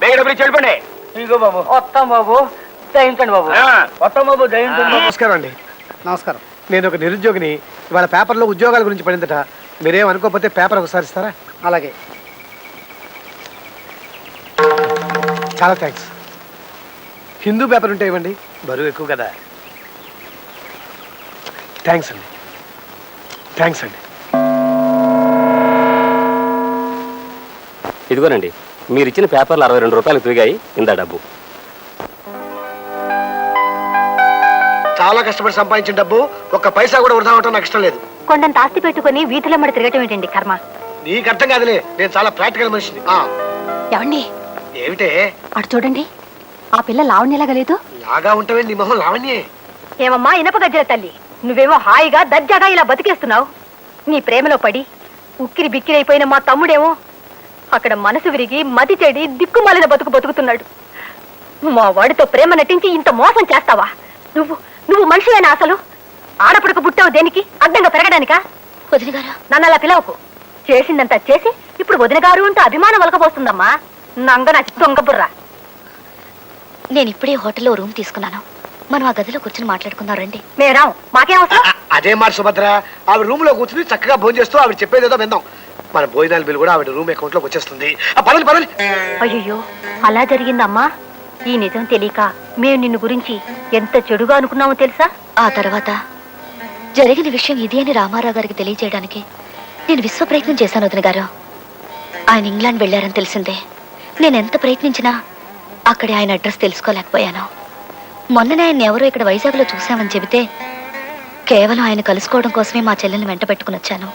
బేగ డబ్బులు ఇచ్చి వెళ్ళిపోండి. ఇగో బాబు. వస్తాం బాబు, దయించండి బాబు. వస్తాం బాబు, దయించండి. నమస్కారం అండి. నమస్కారం. నేను ఒక నిరుద్యోగిని. ఇవాళ పేపర్లో ఉద్యోగాల గురించి పడిందట. మీరేం అనుకోకపోతే పేపర్ ఒకసారి ఇస్తారా? అలాగే, చాలా థ్యాంక్స్. హిందూ పేపర్ ఉంటే ఇవ్వండి, బరువు ఎక్కువ కదా. థ్యాంక్స్ అండి. థ్యాంక్స్ అండి. ఇదిగోనండి, మీరు ఇచ్చిన పేపర్లు 62 రూపాయలు తిరిగాయి. ఇందా డబ్బు. చాలా కష్టపడి సంపాదించిన డబ్బు ఒక్క పైసా కూడా వృధా అవటం నాకు ఇష్టం లేదు. కొండంత ఆస్తి పెట్టుకుని వీధిలో మడి తిరగటం ఏంటండి కర్మ? నీకు అర్థం కాదులే, నేను చాలా ప్రాక్టికల్ మనిషిని. ఏమండి, ఏమిటే అటు చూడండి, ఆ పిల్ల లావణ్యలాగా లేదు? లాగా ఉంటావే, నీ మొహం లావణ్యే. ఏమమ్మా ఇనప గజ్జల తల్లి, నువ్వేమో హాయిగా దర్జాగా ఇలా బతికేస్తున్నావు. నీ ప్రేమలో పడి ఉక్కిరి బిక్కిరైపోయిన మా తమ్ముడేమో అక్కడ మనసు విరిగి మతి చెడి దిక్కుమాలిన బతుకుతున్నాడు. మా వాడితో ప్రేమ నటించి ఇంత మోసం చేస్తావా? నువ్వు మనిషి అయినా అసలు ఆడపడక పుట్టావు దేనికి? అడ్డంగా పెరగడానికా? వదిన గారు, నన్ను అలా పిలవకు. చేసిందంతా చేసి ఇప్పుడు వదిన గారు అంటూ అభిమానం వలకపోస్తుందమ్మా. నంగ నా దొంగబుర్రా. నేను ఇప్పుడే హోటల్లో రూమ్ తీసుకున్నాను. మనం ఆ గదిలో కూర్చొని మాట్లాడుకుందాం రండి. మేడం, మాకేం అవసరం? అదే మాట సుభద్ర, ఆవిడ రూమ్ లో కూర్చుని చక్కగా భోజనం చేస్తూ ఆవిడ చెప్పేదేదో విందాం. మన భోజనాల బిల్ కూడా ఆవిడ రూమ్ అకౌంట్ లోకి వచ్చేస్తుంది. పదండి. అయ్యో, అలా జరిగిందమ్మా. ఈ నిజం తెలియక మేము నిన్ను గురించి ఎంత చెడుగా అనుకున్నామో తెలుసా? ఆ తర్వాత జరిగిన విషయం ఇది అని రామారావు గారికి తెలియజేయడానికి నేను విశ్వ ప్రయత్నం చేశాను వదిన గారు. ఆయన ఇంగ్లాండ్ వెళ్ళారని తెలిసిందే. నేను ఎంత ప్రయత్నించినా అక్కడే ఆయన అడ్రస్ తెలుసుకోలేకపోయాను. మొన్ననే ఆయన ఎవరో ఇక్కడ వైజాగ్లో చూశామని చెబితే కేవలం ఆయన కలుసుకోవడం కోసమే మా చెల్లెల్ని వెంట పెట్టుకుని వచ్చాను.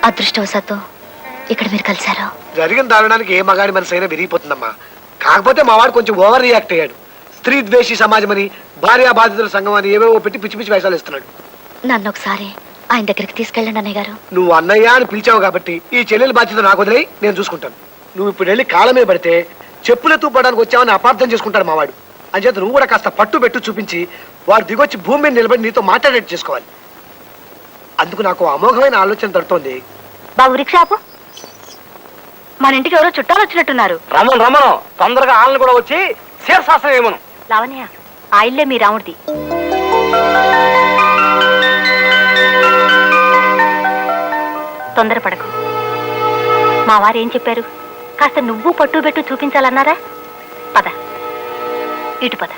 అదృష్టవశాత్తు ఇక్కడ మీరు కలిశారు. జరిగిన దారుణానికి ఏ మగాడి మనసు అయినా విరిగిపోతుందమ్మా. కాకపోతే మా వాడు కొంచెం ఓవర్ రియాక్ట్ అయ్యాడు. స్త్రీ ద్వేషి సమాజం అని, భార్యా బాధితుల సంఘం అని ఏవేవో పెట్టి పిచ్చి పిచ్చి వేషాలు ఇస్తున్నాడు. నన్ను ఒకసారి ఆయన దగ్గరికి తీసుకెళ్ళండి అన్నయ్య గారు. నువ్వు అన్నయ్య అని పిలిచావు కాబట్టి ఈ చెల్లెల బాధ్యత నాకు వదిలేయి, నేను చూసుకుంటాను. నువ్వు ఇప్పుడు వెళ్ళి కాళ్ళ మీద పడితే చెప్పులెత్తు పడడానికి వచ్చావని అపార్థం చేసుకుంటాడు మా వాడు. అంచేత నువ్వు కూడా కాస్త పట్టు పెట్టు చూపించి వాడు దిగొచ్చి భూమి మీద నిలబడి నీతో మాట్లాడేట్టు చేసుకోవాలి. అందుకు నాకు అమోఘమైన ఆలోచన తడుతోంది. బాబు రిక్షాపు, మన ఇంటికి ఎవరో చుట్టాలు వచ్చినట్టున్నారు. రమను తొందరగా ఆళ్ళని కూడా వచ్చి శీర్షాస్త్రం ఏమను. లావణ్య, ఆ ఇల్లే మీ రాముడిది. తొందరపడకు. మా వారు ఏం చెప్పారు? కాస్త నువ్వు పట్టు పెట్టు చూపించాలన్నారా? పద, ఇటు పద.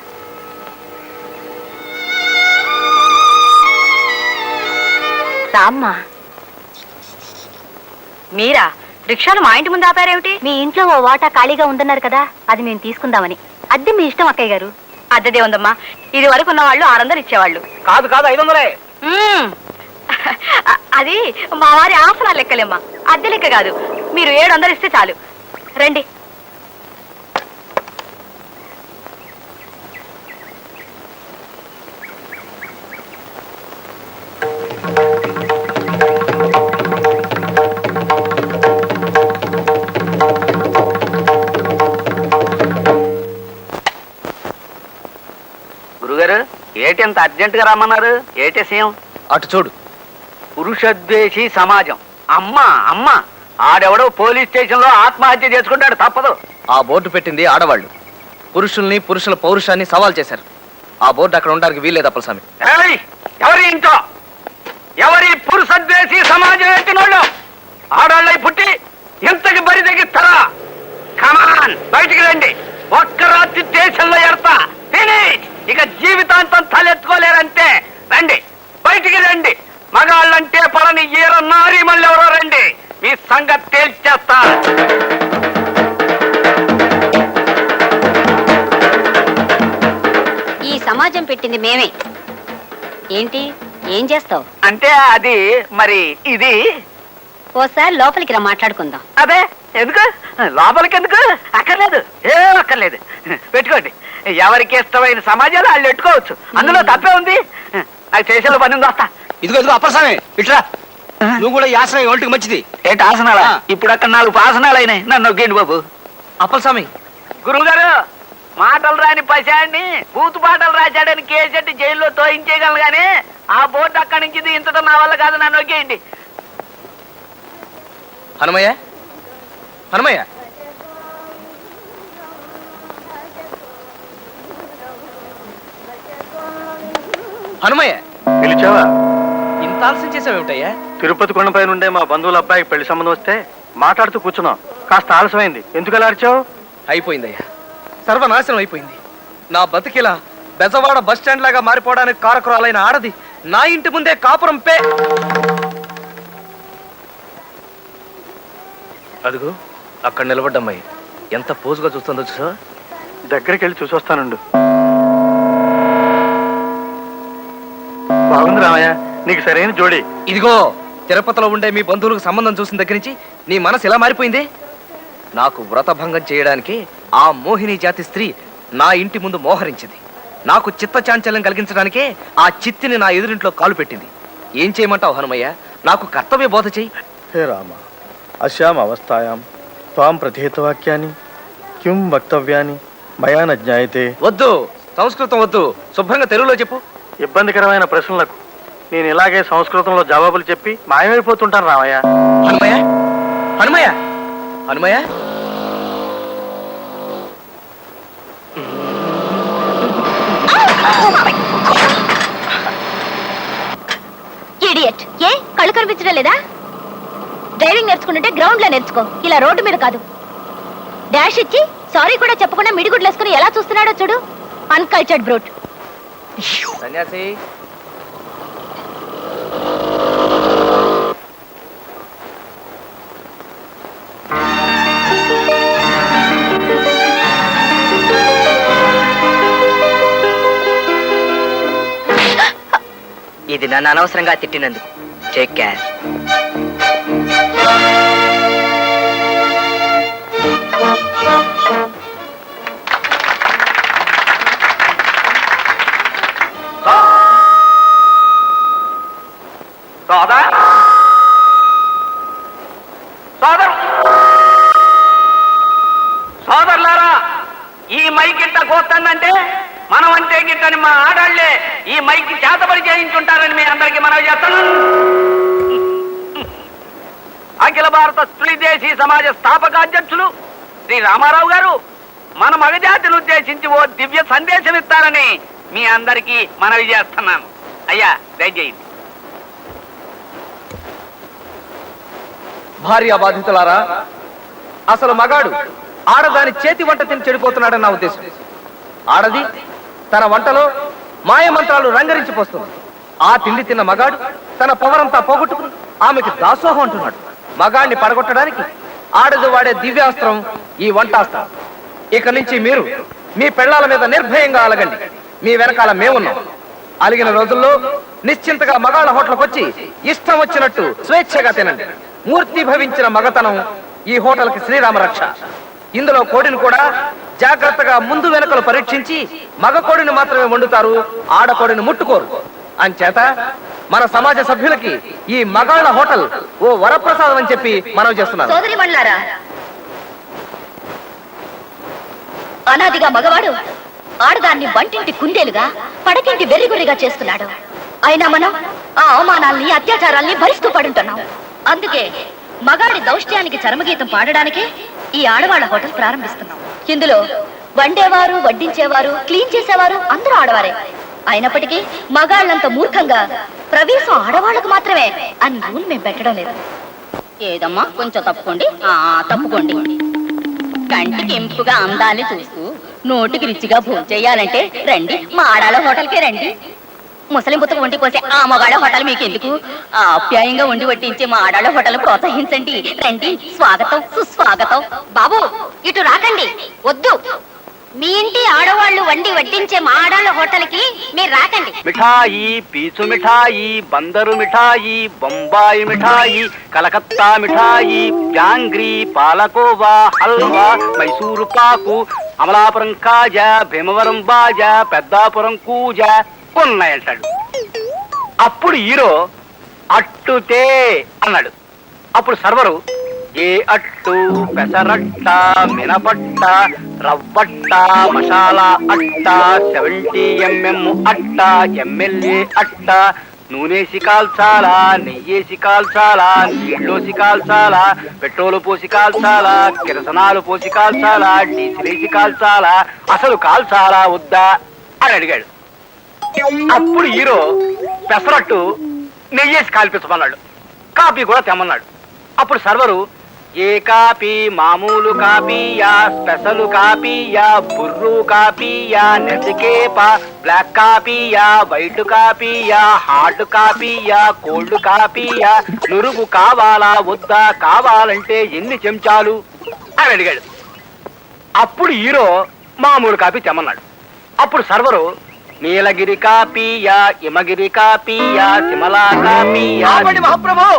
రామ్మా. మీరా రిక్షాను మా ఇంటి ముందు ఆపారేమిటి? మీ ఇంట్లో ఓ వాటా ఖాళీగా ఉందన్నారు కదా, అది మేము తీసుకుందామని. అద్దె మీ ఇష్టం అక్కయ్య గారు. అద్దెదే ఉందమ్మా. ఇది వరకు ఉన్న వాళ్ళు 600 ఇచ్చేవాళ్ళు. కాదు 500. అది మా వారి ఆసనాలు లెక్కలేమ్మా, అద్దె లెక్క కాదు. మీరు 700 ఇస్తే చాలు. రండి. గురుగారు, ఏటి అంత అర్జెంట్ గా రమ్మన్నారు? ఏటి సీఎం? అటు చూడు. పురుషద్వేషి సమాజం. అమ్మ ఆడెవడో పోలీస్ స్టేషన్ లో ఆత్మహత్య చేసుకుంటాడు, తప్పదు. ఆ బోర్డు పెట్టింది ఆడవాళ్ళు. పురుషుల్ని, పురుషుల పౌరుషాన్ని సవాల్ చేశారు. ఆ బోర్డు అక్కడ ఉండడానికి వీల్లేదు అప్పలస్వామి. ఏయ్, ఎవరి ఇంట్లో ఎవరి పురుషద్వేషి సమాజం ఎత్తినోళ్ళు ఆడాళ్ళై పుట్టి ఇంతకి బరి తెగిస్తారా? కమాన్, బయటికి రండి. ఒక్క రాత్రి దేశంలో ఎడతా ఫినిష్. ఇక జీవితాంతం తలెత్తుకోలేరంటే రండి, బయటికి రండి. మగాళ్ళంటే పడని ఈర నారి మళ్ళీ ఎవరో రండి, మీ సంగతి తేల్చేస్తా. ఈ సమాజం పెట్టింది మేమే. ఏంటి, ఏం చేస్తావు? అంటే అది మరి ఇది ఓసారి లోపలికి రా, మాట్లాడుకుందాం. అదే ఎందుకు లోపలికి ఎందుకు? అక్కర్లేదు, ఏం అక్కర్లేదు. పెట్టుకోండి. ఎవరికి ఇష్టమైన సమాజాలు వాళ్ళు పెట్టుకోవచ్చు, అందులో తప్పే ఉంది. అది చేసేలో పని ఉంది. వస్తా. ఇదిగో అప్పలస్వామి ఇట్రా. నువ్వు కూడా ఈ ఆసనం ఒంటికి మంచిది. ఏంటి ఆసనాలా? ఇప్పుడు అక్కడ 4 ఆసనాలు అయినాయి. నన్ను నొగ్గండి బాబు. అప్పలస్వామి, గురువు గారు, మాటలు రాని పశాన్ని బూతు పాటలు రాశాడని కేసెట్టి జైల్లో తోయించేయగలను గానీ ఆ బోర్డు అక్కడి నుంచి దించడం నా వల్ల కాదు. నన్ను నొగ్గేయండి. హనుమయ్య, హనుమయ్య. హనుమయ్య, పిలిచావా? ఇంత ఆలస్యం చేసావేమిటయ్యా? తిరుపతి కొండపై నుండే మా బంధువుల అబ్బాయికి పెళ్లి సంబంధం వస్తే మాట్లాడుతూ కూర్చున్నాం. కాస్త ఆలస్యమైంది. ఎందుకు అలా అరిచావు? అయిపోయిందయ్యా, సర్వనాశనం అయిపోయింది. నా బతికిలా బెజవాడ బస్ స్టాండ్ లాగా మారిపోవడానికి కారకురాలైన ఆడది నా ఇంటి ముందే కాపురం పే. అదిగో అక్కడ నిలబడ్డమ్మాయి ఎంత పోజుగా చూస్తుందో చూసా. దగ్గరికి వెళ్ళి చూసొస్తానుండు. బాగుంది రామయ్య, నీకు సరైన జోడి. ఇదిగో తిరుపతిలో ఉండే మీ బంధువులకు సంబంధం చూసిన దగ్గర నుంచి నీ మనసు ఎలా మారిపోయింది? నాకు వ్రతభంగం చేయడానికి ఆ మోహిని జాతి స్త్రీ నా ఇంటి ముందు మోహరించింది. నాకు చిత్త చాంచల్యం కలిగించడానికే ఆ చిత్తిని నా ఎదురింట్లో కాలు పెట్టింది. ఏం చేయమంటావు హనుమయ్య? నాకు కర్తవ్య బోధ చెయ్యి. హే రామ, అస్యాం అవస్థాయాం త్వాం ప్రతిహితవాక్యాన్ని కిం వక్తవ్యాన్ని మయా న జ్ఞాయతే. వద్దు, సంస్కృతం వద్దు, శుభ్రంగా తెలుగులో చెప్పు. ఇబ్బందికరమైన ప్రశ్నలకు నేను ఇలాగే సంస్కృతంలో జవాబులు చెప్పి మాయమైపోతుంటాను రామయ్య. హనుమయ్య, హనుమయ్య, హనుమయ్య. ఇడియట్. ఏ కళ్ళు కనిపించడం లేదా? డ్రైవింగ్ నేర్చుకుంటుంటే గ్రౌండ్ లో నేర్చుకో, ఇలా రోడ్డు మీద కాదు. డాష్ ఇచ్చి సారీ కూడా చెప్పకుండా మిడిగుడ్లు వేసుకుని ఎలా చూస్తున్నాడో చూడు. Uncultured brute. సన్యాసి, ఇది నన్ను అనవసరంగా తిట్టినందుకు టేక్ కేర్. సోదరులారా, ఈ మైక్ ఇంత కోస్తుందంటే మనం అంటే గిట్టని మా ఆడాళ్లే ఈ మైక్ చేతబడి చేయించుంటారని మీ అందరికీ మనవి చేస్తున్నాను. అఖిల భారత స్త్రీ దేశీ సమాజ స్థాపకాధ్యక్షులు శ్రీ రామారావు గారు మన మగజాతిని ఉద్దేశించి ఓ దివ్య సందేశం ఇస్తారని మీ అందరికీ మనవి చేస్తున్నాను. అయ్యా దయచేయండి. భార్య బాధితులారా, అసలు మగాడు ఆడదాని చేతి వంట తిని చెడిపోతున్నాడని నా ఉద్దేశం. ఆడది తన వంటలో మాయమంత్రాలు రంగరించిపోస్తుంది. ఆ తిండి తిన్న మగాడు తన పవరంతా పోగొట్టుకుని ఆమెకి దాసోహం అంటున్నాడు. మగాడిని పడగొట్టడానికి ఆడది వాడే దివ్యాస్త్రం ఈ వంటాస్త్రం. ఇక నుంచి మీరు మీ పెళ్లాల మీద నిర్భయంగా అలగండి. మీ వెనకాల మేమున్నాం. అలిగిన రోజుల్లో నిశ్చింతగా మగాళ్ళ హోటల్కి వచ్చి ఇష్టం వచ్చినట్టు స్వేచ్ఛగా తినండి. మూర్తి భవించిన మగతనం ఈ హోటల్కి శ్రీరామ రక్ష. ఇందులో కోడిని కూడా జాగ్రత్తగా ముందు వెనకలు పరీక్షించి మగ కోడిని మాత్రమే వండుతారు, ఆడకోడిని ముట్టుకోరు. అంచేత మన సమాజ సభ్యులకి ఈ మగాళ్ళ హోటల్ ఓ వరప్రసాదం అని చెప్పి మనవి చేస్తున్నారు. సోదరి మండలారా, అనాదిగా మగవాడు ఆడదాన్ని వంటింటి కుందేలుగా పడకింటి వెర్రిగొర్రిగా చేస్తున్నాడు. అయినా మనం ఆ అవమానాల్ని అత్యాచారాల్ని భరిస్తూ పడుంటున్నాం. అందుకే మగాడి దౌష్ట్యానికి చరమగీతం పాడడానికే ఈ ఆడవాళ్ళ హోటల్ ప్రారంభిస్తున్నాం. ఇందులో వండేవారు, వడ్డించేవారు, క్లీన్ చేసేవారు అందరూ ఆడవారే. అయినప్పటికీ మగాళ్ళంత మూర్ఖంగా ప్రవేశం ఆడవాళ్ళకు మాత్రమే అని రూల్ మేము పెట్టడం లేదు. ఏదమ్మా కొంచెం తప్పుకోండి. తప్పుకోండి. కంటికి ఎంపుగా అందాన్ని చూస్తూ నోటికి రుచిగా భోజనం చేయాలంటే రండి, మా ఆడాళ్ళ హోటల్కే రండి. ముసలి బుత్తకు వండి పోసే ఆ మగాళ్ళ హోటల్ మీకు ఎందుకు? ఆప్యాయంగా వండి వడ్డించే మా ఆడాళ్ళ హోటల్ ప్రోత్సహించండి. రండి, స్వాగతం సుస్వాగతం. బాబు ఇటు రాకండి, వద్దు. మీ ఇంటి ఆడవాళ్ళు వండి వడ్డించే మా ఆడాళ్ళ హోటల్ కి మీరు రాకండి. మిఠాయి, పీచు మిఠాయి, బందరు మిఠాయి, బొంబాయి మిఠాయి, కలకత్తా మిఠాయి, జాంగ్రీ, పాలకోవా, హల్వా, మైసూరు పాకు, అమలాపురం కాజా, భీమవరం బాజా, పెద్దాపురం కూజా ఉన్నాయంటాడు. అప్పుడు హీరో అట్టుతే అన్నాడు. అప్పుడు సర్వరు ఏ అట్టు, పెసరట్ట, మినపట్ట, రవ్వట్ట, మసాలా అట్ట, 70 mm అట్ట, ఎమ్మెల్యే అట్ట, నూనెసి కాల్చాలా, నెయ్యేసి కాల్చాలా, నీళ్ళోసి కాల్చాలా, పెట్రోలు పోసి కాల్చాలా, కిరసనాలు పోసి కాల్చాలా, డీజిలేసి కాల్చాలా, అసలు కాల్చాలా వద్దా అని అడిగాడు. అప్పుడు హీరో పెసరట్టు నెయ్యేసి కాల్పించమన్నాడు. కాపీ కూడా తెమ్మన్నాడు. అప్పుడు సర్వరు ఏ కాపీ, మామూలు కాపీయా, స్పెషల్ కాపీయా, బుర్రు కాపీయా, నెసికేపా, బ్లాక్ కాపీయా, వైట్ కాపీయా, హార్డ్ కాపీయా, కోల్డ్ కాపీయా, నురుగు కావాలా వద్దా, కావాలంటే ఎన్ని చెంచాలు అని అడిగాడు. అప్పుడు హీరో మామూలు కాపీ తెమ్మన్నాడు. అప్పుడు సర్వరు నీలగిరి కాపీయా, హిమగిరి కాపీయా, సిమలా కాపీయా. మహాప్రభు